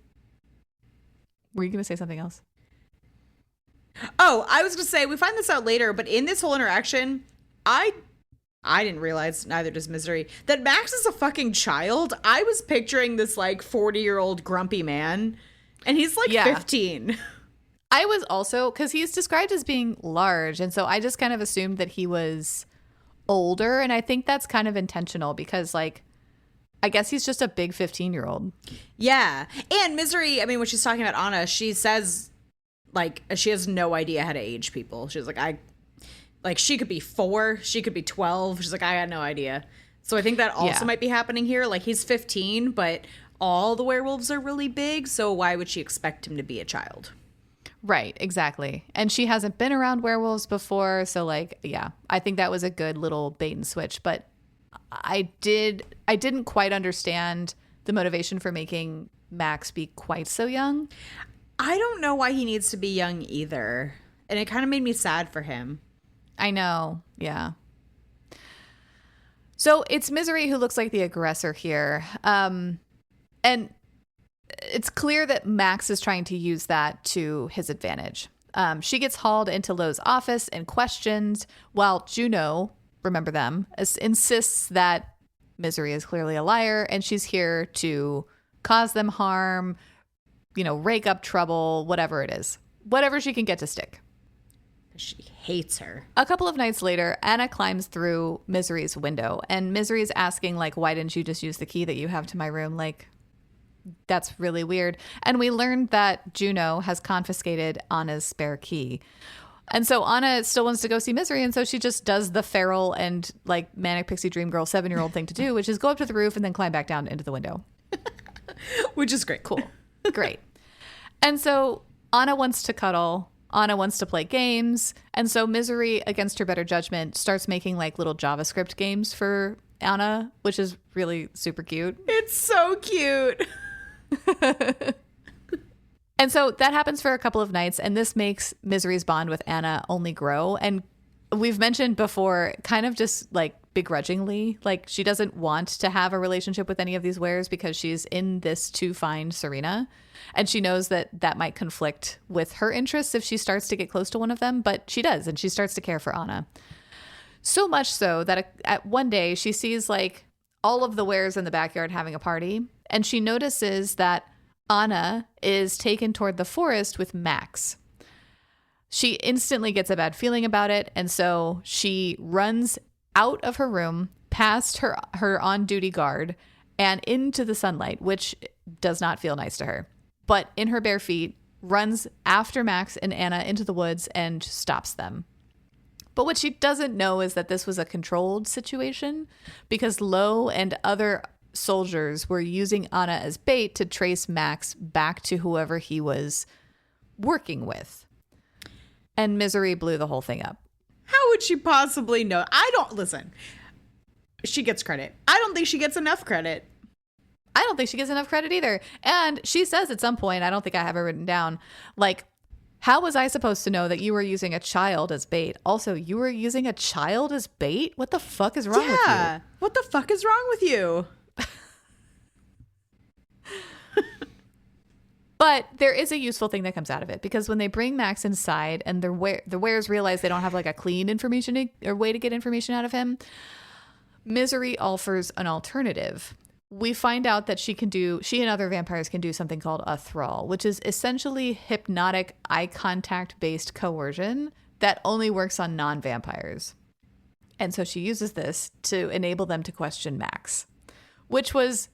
Were you going to say something else? Oh, I was going to say, we find this out later, but in this whole interaction, I didn't realize, neither does Misery, that Max is a fucking child. I was picturing this like 40-year-old grumpy man, and he's like 15. I was also, because he's described as being large, and so I just kind of assumed that he was older, and I think that's kind of intentional because, like, I guess he's just a big 15-year-old. Yeah. And Misery, I mean, when she's talking about Anna, she says, like, she has no idea how to age people. She's like, she could be 4, she could be 12. She's like, I got no idea. So I think that also might be happening here. Like, he's 15, but all the werewolves are really big, so why would she expect him to be a child? Right, exactly. And she hasn't been around werewolves before, so, like, yeah, I think that was a good little bait and switch. But I didn't quite understand the motivation for making Max be quite so young. I don't know why he needs to be young either. And it kind of made me sad for him. I know, yeah. So it's Misery who looks like the aggressor here. And it's clear that Max is trying to use that to his advantage. She gets hauled into Lo's office and questioned while Juno, remember them, insists that Misery is clearly a liar and she's here to cause them harm, rake up trouble, whatever it is. Whatever she can get to stick. She hates her. A couple of nights later, Anna climbs through Misery's window, and Misery's asking, like, why didn't you just use the key that you have to my room? Like, that's really weird. And we learned that Juno has confiscated Anna's spare key. And so Anna still wants to go see Misery, and so she just does the feral and, like, manic pixie dream girl 7-year-old thing to do, which is go up to the roof and then climb back down into the window. Which is great. Cool. Great. And so Anna wants to cuddle. Anna wants to play games. And so Misery, against her better judgment, starts making, like, little JavaScript games for Anna, which is really super cute. It's so cute. And so that happens for a couple of nights, and this makes Misery's bond with Anna only grow. And we've mentioned before, kind of just, like, begrudgingly, like, she doesn't want to have a relationship with any of these wares because she's in this to find Serena. And she knows that that might conflict with her interests if she starts to get close to one of them, but she does, and she starts to care for Anna. So much so that at one day she sees, like, all of the wares in the backyard having a party, and she notices that Anna is taken toward the forest with Max. She instantly gets a bad feeling about it, and so she runs out of her room, past her on-duty guard, and into the sunlight, which does not feel nice to her. But in her bare feet, runs after Max and Anna into the woods and stops them. But what she doesn't know is that this was a controlled situation because Lo and other soldiers were using Anna as bait to trace Max back to whoever he was working with. And Misery blew the whole thing up. How would she possibly know? Listen, she gets credit. I don't think she gets enough credit. I don't think she gets enough credit either. And she says at some point, I don't think I have it written down, like, how was I supposed to know that you were using a child as bait? Also, you were using a child as bait? What the fuck is wrong with you? What the fuck is wrong with you? But there is a useful thing that comes out of it, because when they bring Max inside and the wares realize they don't have, like, a clean information or way to get information out of him, Misery offers an alternative. We find out that she and other vampires can do something called a thrall, which is essentially hypnotic eye contact based coercion that only works on non-vampires. And so she uses this to enable them to question Max, which was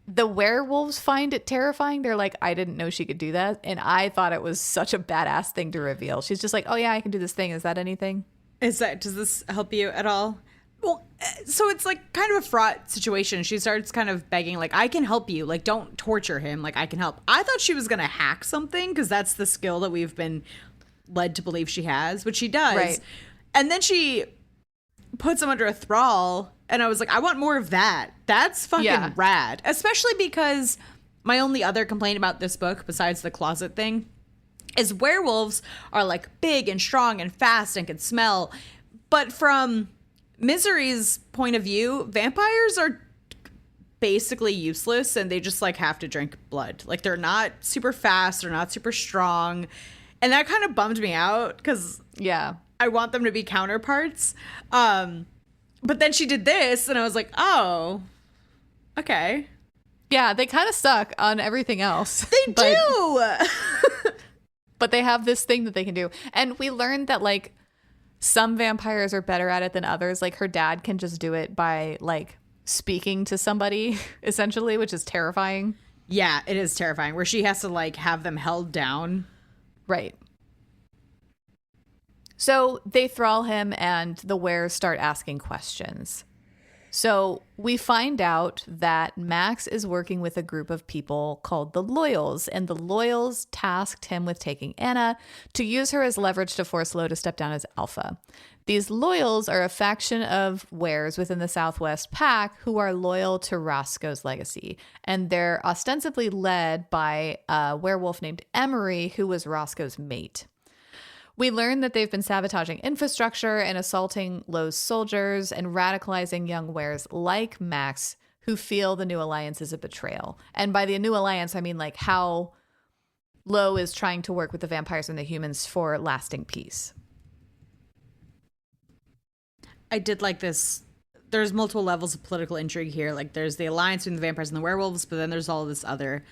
the werewolves find it terrifying. They're like, I didn't know she could do that. And I thought it was such a badass thing to reveal. She's just like, oh yeah, I can do this thing. Is that anything? Does this help you at all? Well, so it's like kind of a fraught situation. She starts kind of begging, like, I can help you. Like, don't torture him. Like, I can help. I thought she was going to hack something because that's the skill that we've been led to believe she has, which she does. Right. And then she puts him under a thrall. And I was like, I want more of that. That's fucking rad. Especially because my only other complaint about this book, besides the closet thing, is werewolves are, like, big and strong and fast and can smell. But from Misery's point of view, vampires are basically useless and they just, like, have to drink blood. Like, they're not super fast. They're not super strong. And that kind of bummed me out because I want them to be counterparts. But then she did this, and I was like, oh, okay. Yeah, they kind of suck on everything else. They do. But they have this thing that they can do. And we learned that like some vampires are better at it than others. Like her dad can just do it by like speaking to somebody essentially, which is terrifying. Yeah, it is terrifying where she has to like have them held down. Right. So they thrall him and the wares start asking questions. So we find out that Max is working with a group of people called the Loyals, and the Loyals tasked him with taking Anna to use her as leverage to force Lo to step down as alpha. These Loyals are a faction of wares within the Southwest Pack who are loyal to Roscoe's legacy, and they're ostensibly led by a werewolf named Emery, who was Roscoe's mate. We learn that they've been sabotaging infrastructure and assaulting Lo's soldiers and radicalizing young wares like Max, who feel the new alliance is a betrayal. And by the new alliance, I mean like how Lo is trying to work with the vampires and the humans for lasting peace. I did like this. There's multiple levels of political intrigue here. Like there's the alliance between the vampires and the werewolves, but then there's all this other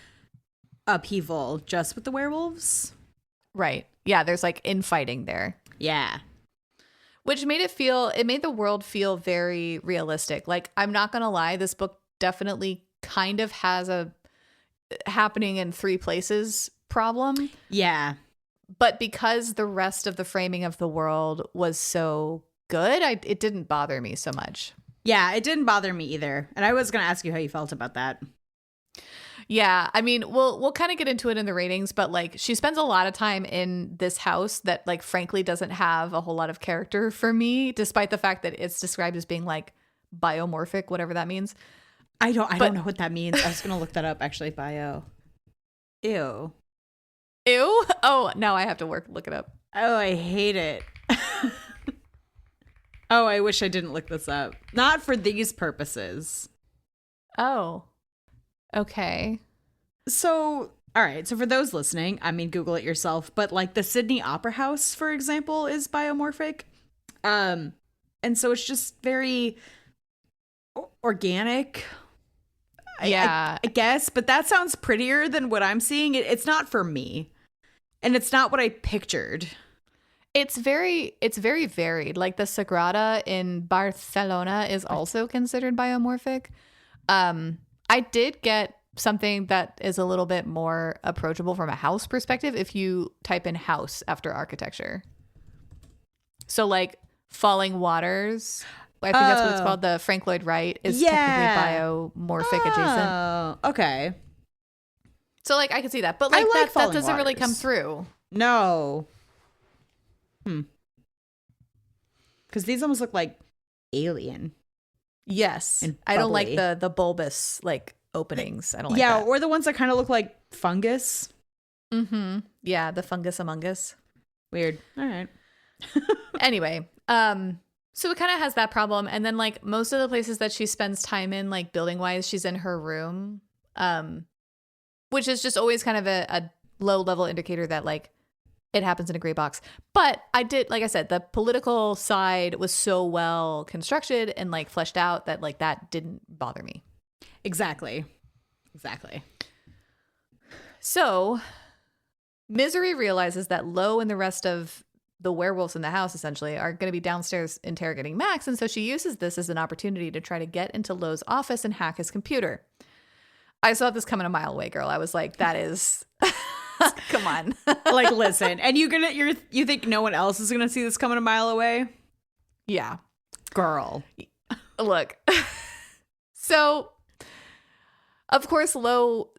upheaval just with the werewolves. Right. Yeah, there's like infighting there. Yeah. Which made the world feel very realistic. Like, I'm not going to lie, this book definitely kind of has a happening in three places problem. Yeah. But because the rest of the framing of the world was so good, it didn't bother me so much. Yeah, it didn't bother me either. And I was going to ask you how you felt about that. Yeah, I mean, we'll kind of get into it in the ratings, but like she spends a lot of time in this house that like frankly doesn't have a whole lot of character for me, despite the fact that it's described as being like biomorphic, whatever that means. I don't know what that means. I was gonna look that up actually. Bio. Ew. Ew. Oh, now I have to look it up. Oh, I hate it. Oh, I wish I didn't look this up. Not for these purposes. Oh. Okay. So, all right. So for those listening, I mean, Google it yourself, but like the Sydney Opera House, for example, is biomorphic. And so it's just very organic. Yeah. I guess, but that sounds prettier than what I'm seeing. It's not for me. And it's not what I pictured. It's very varied. Like the Sagrada in Barcelona is also considered biomorphic. I did get something that is a little bit more approachable from a house perspective if you type in house after architecture. So like Falling Waters, I think that's what it's called. The Frank Lloyd Wright is technically biomorphic adjacent. Oh, okay. So like I could see that, but like that doesn't Waters. really come through. No. Because these almost look like Alien. Yes. I don't like the bulbous like openings. I don't like that. Yeah, or the ones that kind of look like fungus. Mm-hmm. Yeah, the fungus among us. Weird. All right. Anyway, so it kind of has that problem. And then like most of the places that she spends time in, like building wise, she's in her room. Which is just always kind of a low level indicator that like it happens in a gray box. But I did, like I said, the political side was so well constructed and like fleshed out that like that didn't bother me. Exactly. So Misery realizes that Lo and the rest of the werewolves in the house essentially are going to be downstairs interrogating Max. And so she uses this as an opportunity to try to get into Lo's office and hack his computer. I saw this coming a mile away, girl. I was like, that is... Come on. Like, listen, and you think no one else is gonna see this coming a mile away? Yeah. Girl. Look. So, of course, Lo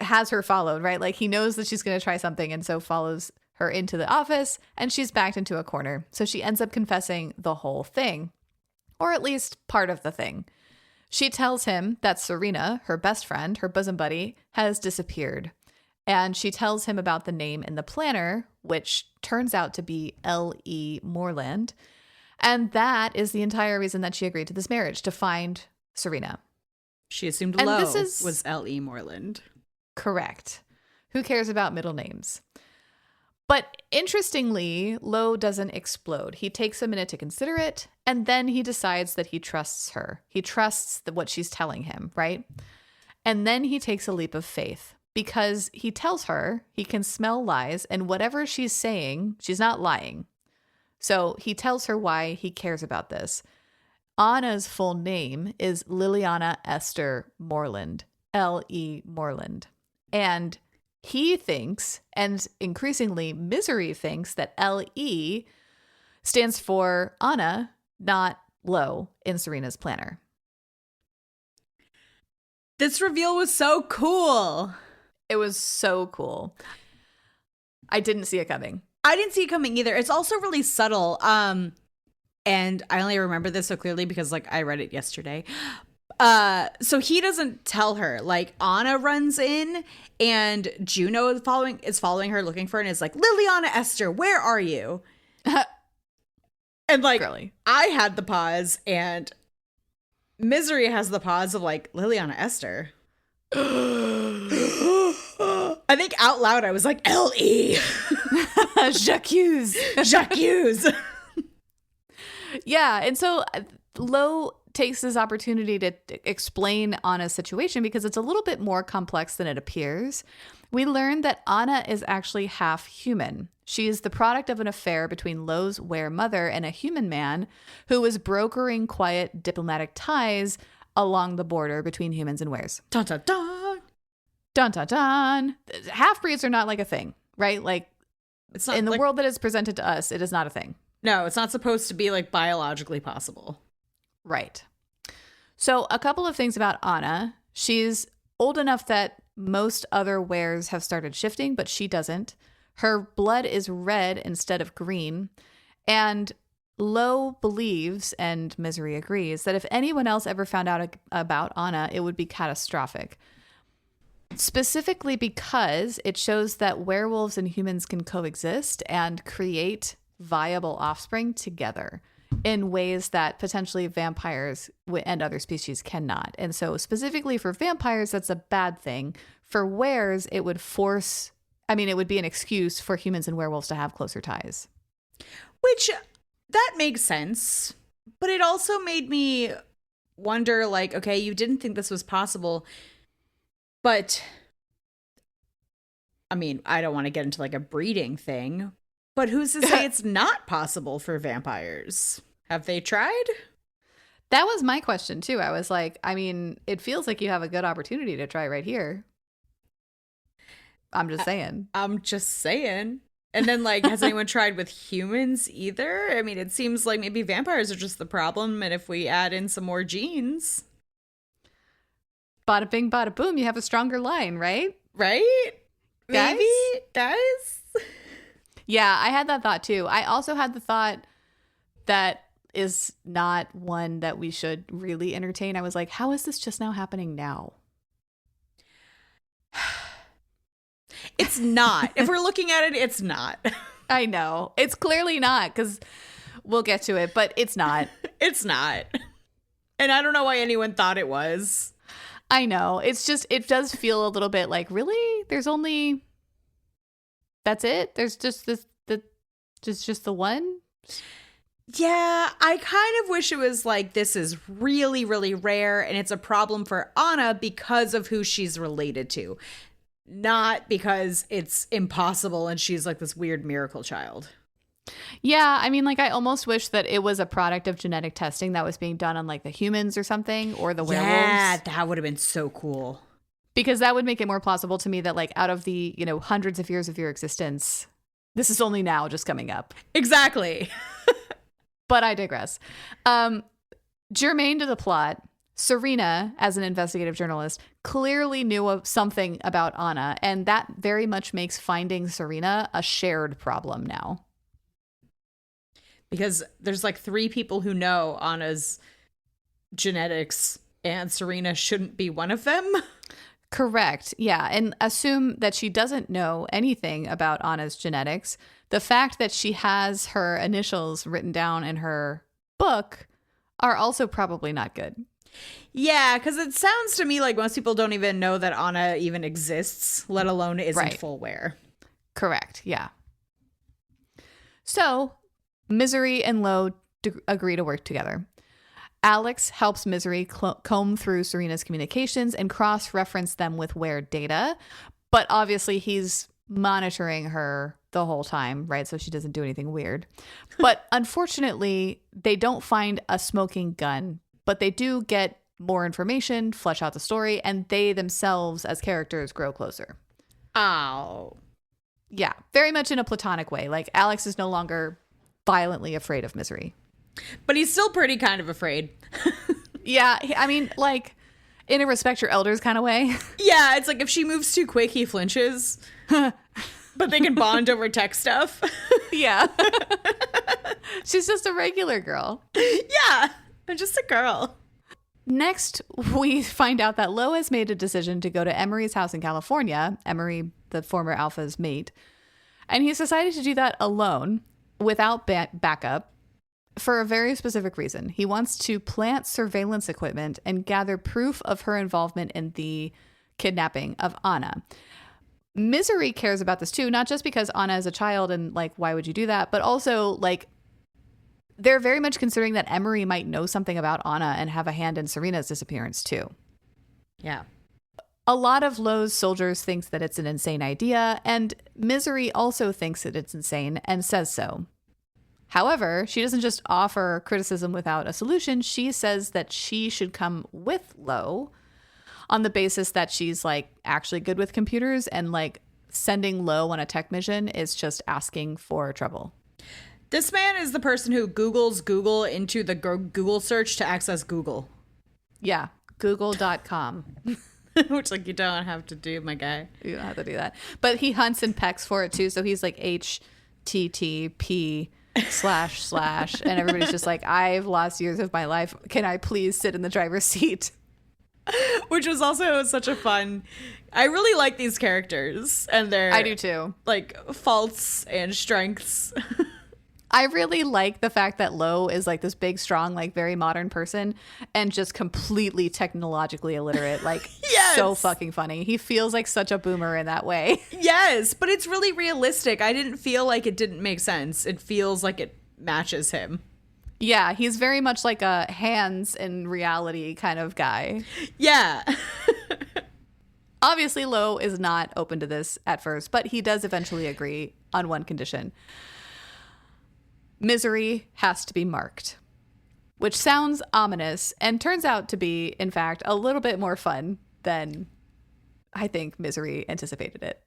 has her followed, right? Like he knows that she's gonna try something and so follows her into the office and she's backed into a corner. So she ends up confessing the whole thing, or at least part of the thing. She tells him that Serena, her best friend, her bosom buddy, has disappeared. And she tells him about the name in the planner, which turns out to be L.E. Moreland. And that is the entire reason that she agreed to this marriage, to find Serena. She assumed Lo was L.E. Moreland. Correct. Who cares about middle names? But interestingly, Lo doesn't explode. He takes a minute to consider it, and then he decides that he trusts her. He trusts what she's telling him, right? And then he takes a leap of faith because he tells her he can smell lies, and whatever she's saying, she's not lying. So he tells her why he cares about this. Anna's full name is Liliana Esther Moreland, L.E. Moreland. And he thinks, and increasingly Misery thinks, that L.E. stands for Anna, not Lo, in Serena's planner. This reveal was so cool. It was so cool. I didn't see it coming. I didn't see it coming either. It's also really subtle. And I only remember this so clearly because like I read it yesterday. So he doesn't tell her. Like Anna runs in and Juno is following her, looking for her, and is like, Liliana Esther, where are you? And like Girly. I had the pause and Misery has the pause of like, Liliana Esther. I think out loud I was like, L.E. Jacques. Jacques. Yeah, and so Lo takes this opportunity to explain Anna's situation because it's a little bit more complex than it appears. We learn that Anna is actually half human. She is the product of an affair between Lo's were-mother and a human man who was brokering quiet diplomatic ties along the border between humans and wares. Dun dun dun. Dun dun dun. Half-breeds are not like a thing, right? Like, It's not in the like, world that is presented to us, it is not a thing. No, it's not supposed to be like biologically possible. Right. So a couple of things about Anna. She's old enough that most other wares have started shifting, but she doesn't. Her blood is red instead of green. And Lo believes, and Misery agrees, that if anyone else ever found out about Anna, it would be catastrophic. Specifically because it shows that werewolves and humans can coexist and create viable offspring together in ways that potentially vampires and other species cannot. And so specifically for vampires, that's a bad thing. For wares, it would be an excuse for humans and werewolves to have closer ties. Which, that makes sense. But it also made me wonder, like, okay, you didn't think this was possible, but I mean, I don't want to get into like a breeding thing, but who's to say it's not possible for vampires? Have they tried? That was my question too. I was like, I mean, it feels like you have a good opportunity to try right here. I'm just saying. I'm just saying. And then like, has anyone tried with humans either? I mean, it seems like maybe vampires are just the problem. And if we add in some more genes. Bada bing, bada boom, you have a stronger line, right? Right? Guys? Maybe, guys? Yeah, I had that thought too. I also had the thought that is not one that we should really entertain. I was like, how is this just now happening now? It's not. If we're looking at it, it's not. I know. It's clearly not, because we'll get to it, but it's not. It's not. And I don't know why anyone thought it was. I know. It's just, it does feel a little bit like, really? That's it? There's just just the one? Yeah, I kind of wish it was like, this is really, really rare, and it's a problem for Anna because of who she's related to. Not because it's impossible and she's like this weird miracle child. Yeah, I mean, like, I almost wish that it was a product of genetic testing that was being done on like the humans or something, or the werewolves. Yeah, that would have been so cool. Because that would make it more plausible to me that like out of the, hundreds of years of your existence, this is only now just coming up. Exactly. But I digress. Germane to the plot, Serena, as an investigative journalist, clearly knew something about Anna, and that very much makes finding Serena a shared problem now. Because there's like 3 people who know Anna's genetics, and Serena shouldn't be one of them. Correct. Yeah. And assume that she doesn't know anything about Anna's genetics. The fact that she has her initials written down in her book are also probably not good. Yeah, because it sounds to me like most people don't even know that Anna even exists, let alone isn't Right. full wear. Correct. Yeah. So Misery and Lo agree to work together. Alex helps Misery comb through Serena's communications and cross-reference them with Ware data. But obviously he's monitoring her the whole time, right? So she doesn't do anything weird. But unfortunately, they don't find a smoking gun, but they do get more information, flesh out the story, and they themselves as characters grow closer. Oh. Yeah, very much in a platonic way. Like, Alex is no longer violently afraid of Misery. But he's still pretty kind of afraid. Yeah, I mean, like, in a respect your elders kind of way. Yeah, it's like if she moves too quick, he flinches. But they can bond over tech stuff. Yeah. She's just a regular girl. Yeah, I'm just a girl. Next, we find out that Lo has made a decision to go to Emery's house in California, Emery, the former Alpha's mate, and he's decided to do that alone, without backup, for a very specific reason. He wants to plant surveillance equipment and gather proof of her involvement in the kidnapping of Anna. Misery cares about this too, not just because Anna is a child and, like, why would you do that, but also, like, they're very much considering that Emery might know something about Anna and have a hand in Serena's disappearance too. Yeah. A lot of Lo's soldiers thinks that it's an insane idea, and Misery also thinks that it's insane and says so. However, she doesn't just offer criticism without a solution. She says that she should come with Lo on the basis that she's, like, actually good with computers, and, like, sending Lo on a tech mission is just asking for trouble. This man is the person who Googles Google into the Google search to access Google. Yeah, google.com. Which, like, you don't have to do, my guy. You don't have to do that. But he hunts and pecks for it too. So he's like HTTP // and everybody's just like, I've lost years of my life. Can I please sit in the driver's seat? Which was also such a fun. I really like these characters and their, I do too, like, faults and strengths. I really like the fact that Lo is, like, this big, strong, like, very modern person and just completely technologically illiterate. Like, yes. So fucking funny. He feels like such a boomer in that way. Yes, but it's really realistic. I didn't feel like it didn't make sense. It feels like it matches him. Yeah, he's very much like a hands in reality kind of guy. Yeah. Obviously, Lo is not open to this at first, but he does eventually agree on one condition. Misery has to be marked, which sounds ominous and turns out to be, in fact, a little bit more fun than I think Misery anticipated it.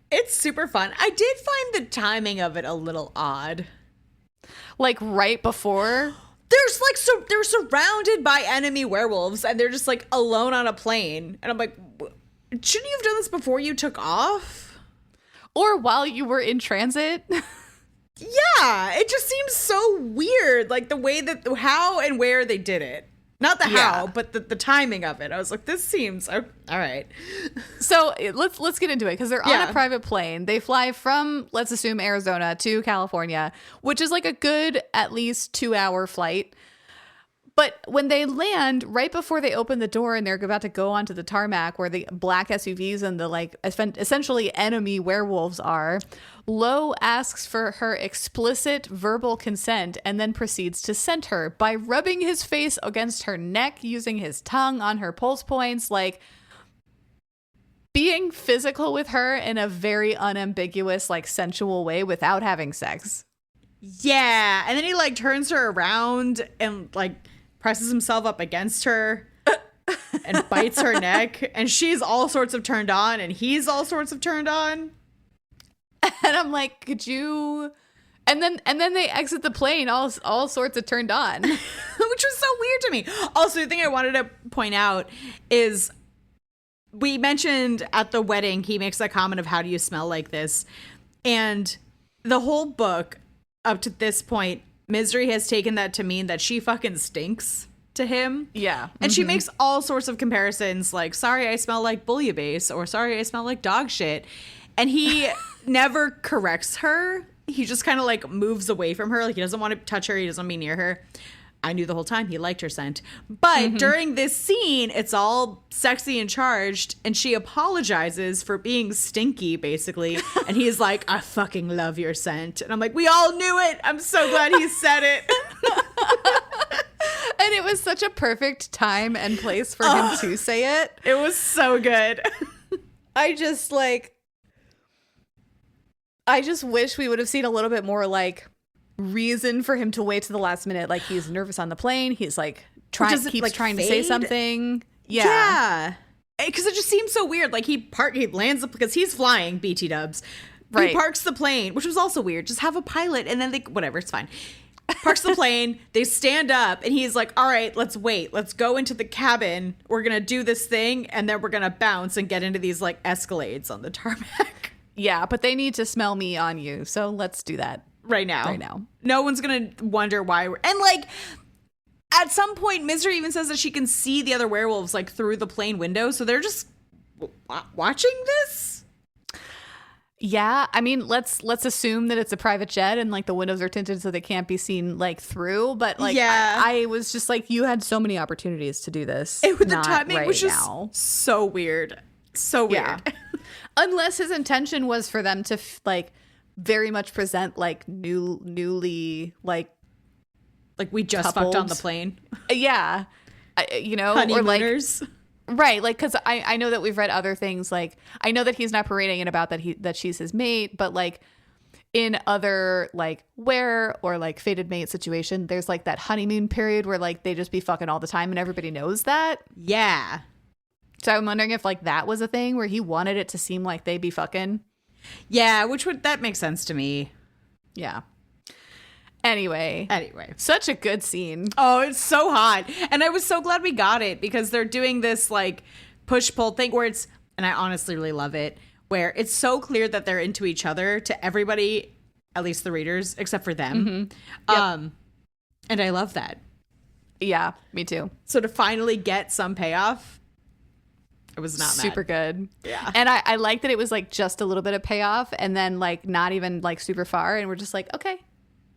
It's super fun. I did find the timing of it a little odd. Like, right before... There's, like, so they're surrounded by enemy werewolves and they're just, like, alone on a plane. And I'm like, shouldn't you have done this before you took off? Or while you were in transit? Yeah, it just seems so weird, like the way that, how and where they did it. Not the how, but the timing of it. I was like, this seems all right. So let's get into it, because they're on a private plane. They fly from, let's assume, Arizona to California, which is like a good at least 2-hour flight. But when they land, right before they open the door and they're about to go onto the tarmac where the black SUVs and the, like, essentially enemy werewolves are, Lo asks for her explicit verbal consent and then proceeds to scent her by rubbing his face against her neck, using his tongue on her pulse points, like being physical with her in a very unambiguous, like, sensual way without having sex. Yeah, and then he, like, turns her around and, like, presses himself up against her and bites her neck, and she's all sorts of turned on and he's all sorts of turned on. And I'm like, could you... And then they exit the plane all sorts of turned on. Which was so weird to me. Also, the thing I wanted to point out is we mentioned at the wedding, he makes that comment of, how do you smell like this? And the whole book up to this point, Misery has taken that to mean that she fucking stinks to him. Yeah. And she makes all sorts of comparisons, like, sorry, I smell like bouillabaisse, or sorry, I smell like dog shit. And he never corrects her. He just kind of, like, moves away from her. Like, he doesn't want to touch her. He doesn't want to be near her. I knew the whole time he liked her scent. But during this scene, it's all sexy and charged, and she apologizes for being stinky, basically. And he's like, I fucking love your scent. And I'm like, we all knew it. I'm so glad he said it. And it was such a perfect time and place for him to say it. It was so good. I just wish we would have seen a little bit more like reason for him to wait to the last minute. Like he's nervous on the plane. He's like trying to say something. Yeah. Because it just seems so weird. Like he lands because he's flying BT dubs. Right. He parks the plane, which was also weird. Just have a pilot and then whatever, it's fine. Parks the plane, they stand up, and he's like, all right, let's wait. Let's go into the cabin. We're going to do this thing, and then we're going to bounce and get into these, like, escalades on the tarmac. Yeah, but they need to smell me on you, so let's do that. Right now. No one's going to wonder why we're... And, like, at some point, Misery even says that she can see the other werewolves, like, through the plane window, so they're just watching this? Yeah, I mean, let's assume that it's a private jet and like the windows are tinted so they can't be seen like through. But like, yeah. I was just like, you had so many opportunities to do this. The timing was just so weird, so weird. Yeah. Unless his intention was for them to like very much present like newly like we just coupled. Fucked on the plane. Yeah, honeymooners. Or like. Right, like, because I know that we've read other things, like, I know that he's not parading it about that she's his mate, but, like, in other, like, or, like, fated mate situation, there's, like, that honeymoon period where, like, they just be fucking all the time and everybody knows that. Yeah. So I'm wondering if, like, that was a thing where he wanted it to seem like they be fucking. Yeah, that makes sense to me. Yeah. Anyway, such a good scene. Oh, it's so hot. And I was so glad we got it because they're doing this like push-pull thing where it's, and I honestly really love it, where it's so clear that they're into each other to everybody, at least the readers, except for them. Mm-hmm. Yep. And I love that. Yeah, me too. So to finally get some payoff, it was not super mad. Good. Yeah. And I like that it was like just a little bit of payoff and then like not even like super far. And we're just like, okay.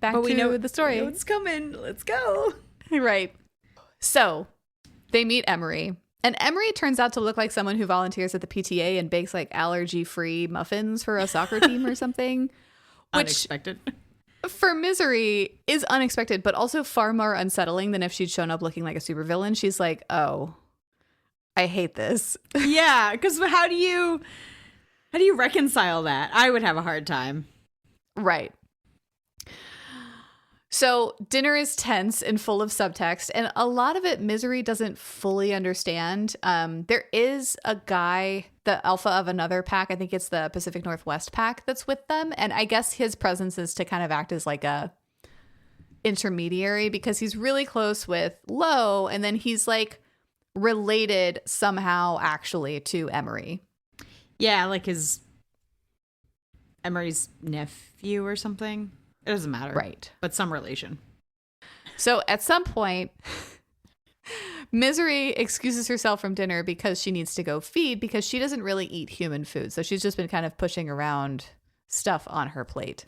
But we know the story. We know it's coming. Let's go. Right. So they meet Emery. And Emery turns out to look like someone who volunteers at the PTA and bakes like allergy-free muffins for a soccer team or something. Which, unexpected. For Misery, is unexpected, but also far more unsettling than if she'd shown up looking like a supervillain. She's like, oh, I hate this. Yeah, because how do you reconcile that? I would have a hard time. Right. So dinner is tense and full of subtext, and a lot of it Misery doesn't fully understand. There is a guy, the alpha of another pack, I think it's the Pacific Northwest pack, that's with them, and I guess his presence is to kind of act as like a intermediary because he's really close with Lo, and then he's like related somehow actually to Emery. Yeah, like Emery's nephew or something. It doesn't matter. Right. But some relation. So at some point, Misery excuses herself from dinner because she needs to go feed because she doesn't really eat human food. So she's just been kind of pushing around stuff on her plate.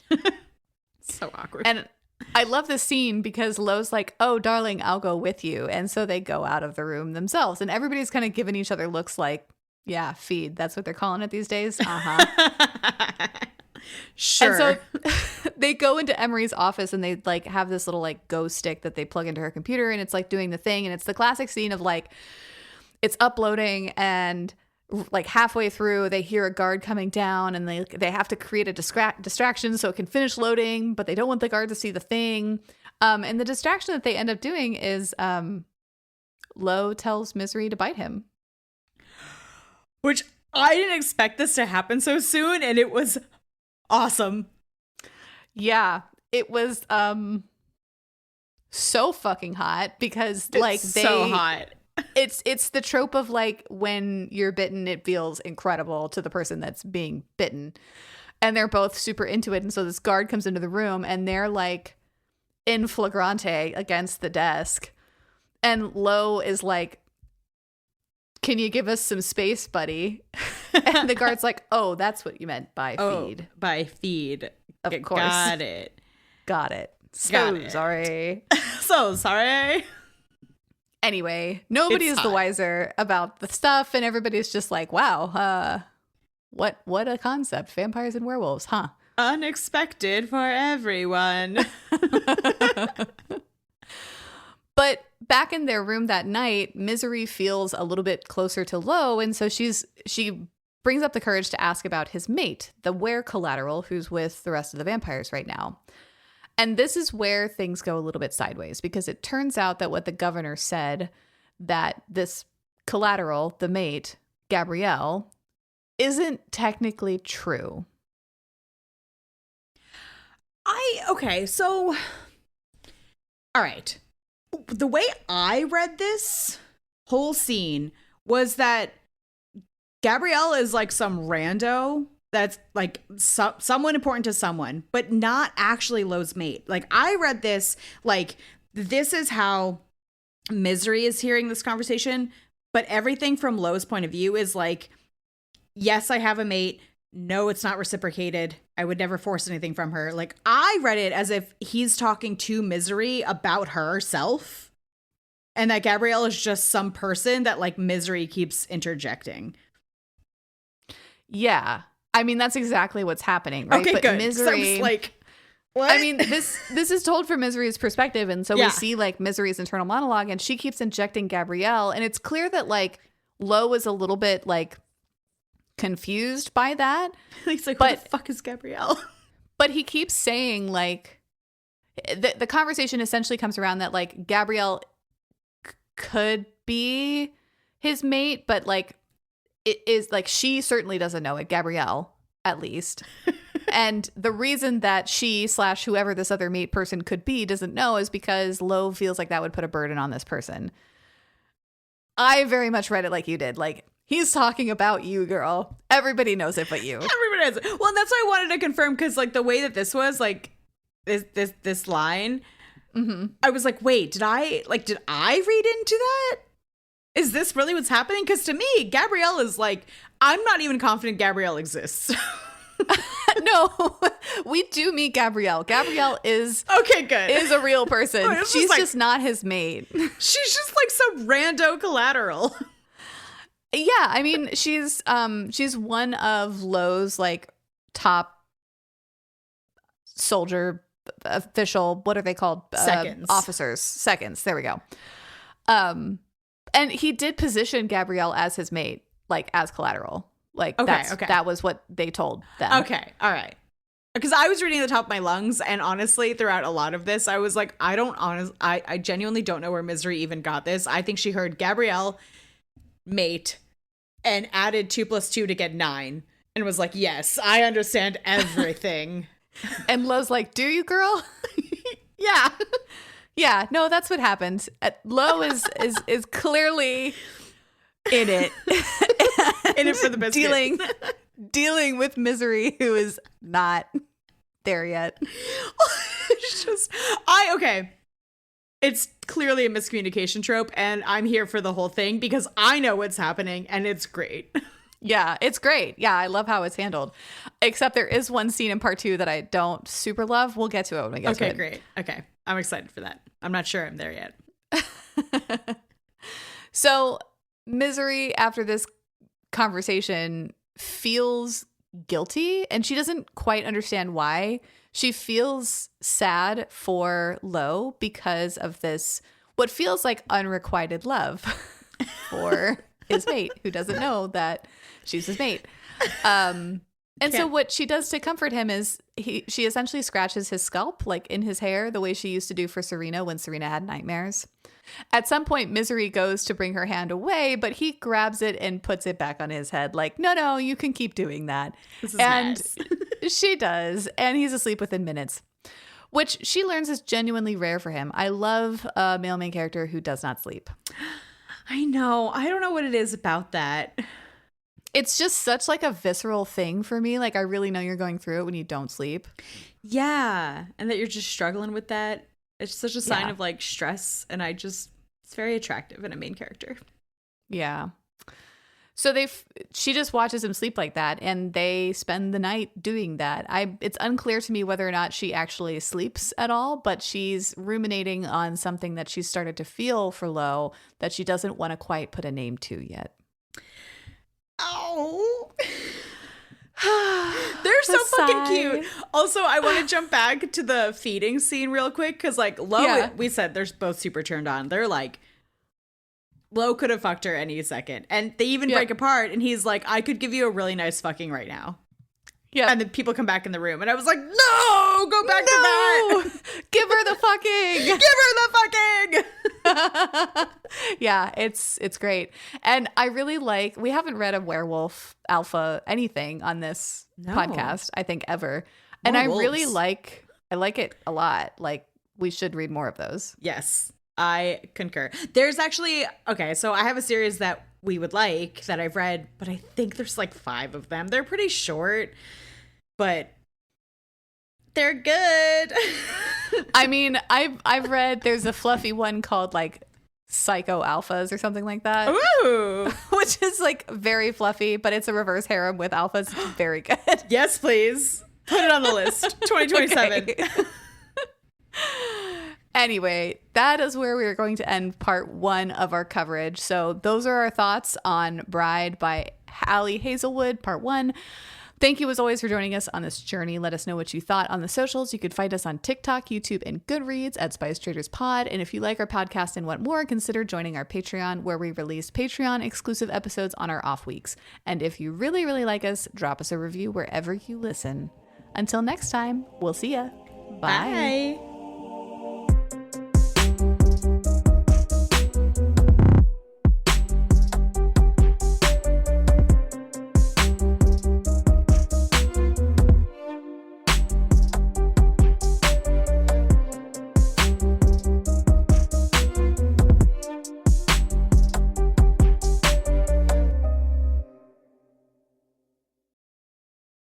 So awkward. And I love this scene because Lo's like, oh, darling, I'll go with you. And so they go out of the room themselves. And everybody's kind of giving each other looks like, yeah, feed. That's what they're calling it these days. Uh-huh. Sure. And so they go into Emery's office and they like have this little like Go stick that they plug into her computer and it's like doing the thing. And it's the classic scene of like it's uploading and like halfway through they hear a guard coming down and they have to create a distraction so it can finish loading, but they don't want the guard to see the thing. And the distraction that they end up doing is Lo tells Misery to bite him. Which I didn't expect this to happen so soon, and it was awesome. Yeah, it was so fucking hot because like so hot. It's the trope of like when you're bitten, it feels incredible to the person that's being bitten. And they're both super into it. And so this guard comes into the room and they're like in flagrante against the desk. And Lo is like, can you give us some space, buddy? And the guard's like, oh, that's what you meant by feed. By feed. Of course. Got it. So sorry. So sorry. Anyway, nobody is the wiser about the stuff, and everybody's just like, wow, what a concept. Vampires and werewolves, huh? Unexpected for everyone. But back in their room that night, Misery feels a little bit closer to Lo, and so she brings up the courage to ask about his mate, the were-collateral, who's with the rest of the vampires right now. And this is where things go a little bit sideways, because it turns out that what the governor said, that this collateral, the mate, Gabrielle, isn't technically true. Okay, so, all right. The way I read this whole scene was that Gabrielle is like some rando that's like someone important to someone, but not actually Lo's mate. Like, I read this like this is how Misery is hearing this conversation, but everything from Lo's point of view is like, yes, I have a mate. No, it's not reciprocated. I would never force anything from her. Like, I read it as if he's talking to Misery about herself, and that Gabrielle is just some person that like Misery keeps interjecting. Yeah. I mean, that's exactly what's happening, right? Okay, but good. Misery, So I was like, what? I mean, this is told from Misery's perspective, and so we see like Misery's internal monologue, and she keeps injecting Gabrielle, and it's clear that like Lo is a little bit like confused by that. He's like, what the fuck is Gabrielle? But he keeps saying like the conversation essentially comes around that like Gabrielle could be his mate, but like it is like she certainly doesn't know it, Gabrielle at least. And the reason that she / whoever this other mate person could be doesn't know is because Lo feels like that would put a burden on this person. I very much read it like you did. Like, he's talking about you, girl. Everybody knows it but you. Everybody knows it. Well, and that's why I wanted to confirm, because like the way that this was like this line, I was like, wait, did I read into that? Is this really what's happening? Because to me, Gabrielle is like, I'm not even confident Gabrielle exists. No, we do meet Gabrielle. Gabrielle is okay, good. Is a real person. She's like, just not his mate. She's just like some rando collateral. Yeah, I mean, she's one of Lo's like top soldier official. What are they called? Seconds. Officers. Seconds. There we go. And he did position Gabrielle as his mate, like as collateral. Like that was what they told them. Okay, all right. Because I was reading at the top of my lungs, and honestly, throughout a lot of this, I was like, I genuinely don't know where Misery even got this. I think she heard Gabrielle, mate, and added 2 + 2 to get 9, and was like, yes, I understand everything. And Lo's like, do you, girl? Yeah. Yeah, no, that's what happened. Lo is clearly in it. In it for the biscuit. Dealing with Misery, who is not there yet. It's just, okay. It's clearly a miscommunication trope, and I'm here for the whole thing because I know what's happening, and it's great. Yeah, it's great. Yeah, I love how it's handled. Except there is one scene in part 2 that I don't super love. We'll get to it when we get to it. Okay, great. Okay, I'm excited for that. I'm not sure I'm there yet. So Misery, after this conversation, feels guilty, and she doesn't quite understand why. She feels sad for Lo because of this, what feels like unrequited love for his mate, who doesn't know that she's his mate. So what she does to comfort him is she essentially scratches his scalp, like in his hair, the way she used to do for Serena when Serena had nightmares. At some point, Misery goes to bring her hand away, but he grabs it and puts it back on his head like, no, you can keep doing that. This is nice. She does, and he's asleep within minutes, which she learns is genuinely rare for him. I love a male main character who does not sleep. I know. I don't know what it is about that. It's just such like a visceral thing for me. Like, I really know you're going through it when you don't sleep. Yeah, and that you're just struggling with that. It's such a sign of like stress, and it's very attractive in a main character. Yeah. So she just watches him sleep like that, and they spend the night doing that. It's unclear to me whether or not she actually sleeps at all, but she's ruminating on something that she's started to feel for Lo that she doesn't want to quite put a name to yet. Oh. They're so fucking cute. Also, I want to jump back to the feeding scene real quick because, like, Lo, we said they're both super turned on. They're like, Lo could have fucked her any second. And they even break apart, and he's like, I could give you a really nice fucking right now. Yeah. And then people come back in the room, and I was like, no, go back to that. Give her the fucking. Give her the fucking. Yeah, it's great. And I really like, we haven't read a werewolf alpha anything on this podcast, I think, ever. And I really like it a lot. Like, we should read more of those. Yes, I concur. There's actually, okay, so I have a series that we would like that I've read, but I think there's like 5 of them. They're pretty short, but they're good. I mean, I've read, there's a fluffy one called like Psycho Alphas or something like that. Ooh. Which is like very fluffy, but it's a reverse harem with alphas. It's very good. Yes, please. Put it on the list. 2027. Okay. Anyway, that is where we are going to end part 1 of our coverage. So those are our thoughts on Bride by Ali Hazelwood, part 1. Thank you as always for joining us on this journey. Let us know what you thought on the socials. You could find us on TikTok, YouTube, and Goodreads at Spice Traders Pod. And if you like our podcast and want more, consider joining our Patreon, where we release Patreon exclusive episodes on our off weeks. And if you really, really like us, drop us a review wherever you listen. Until next time, we'll see ya. Bye. Bye.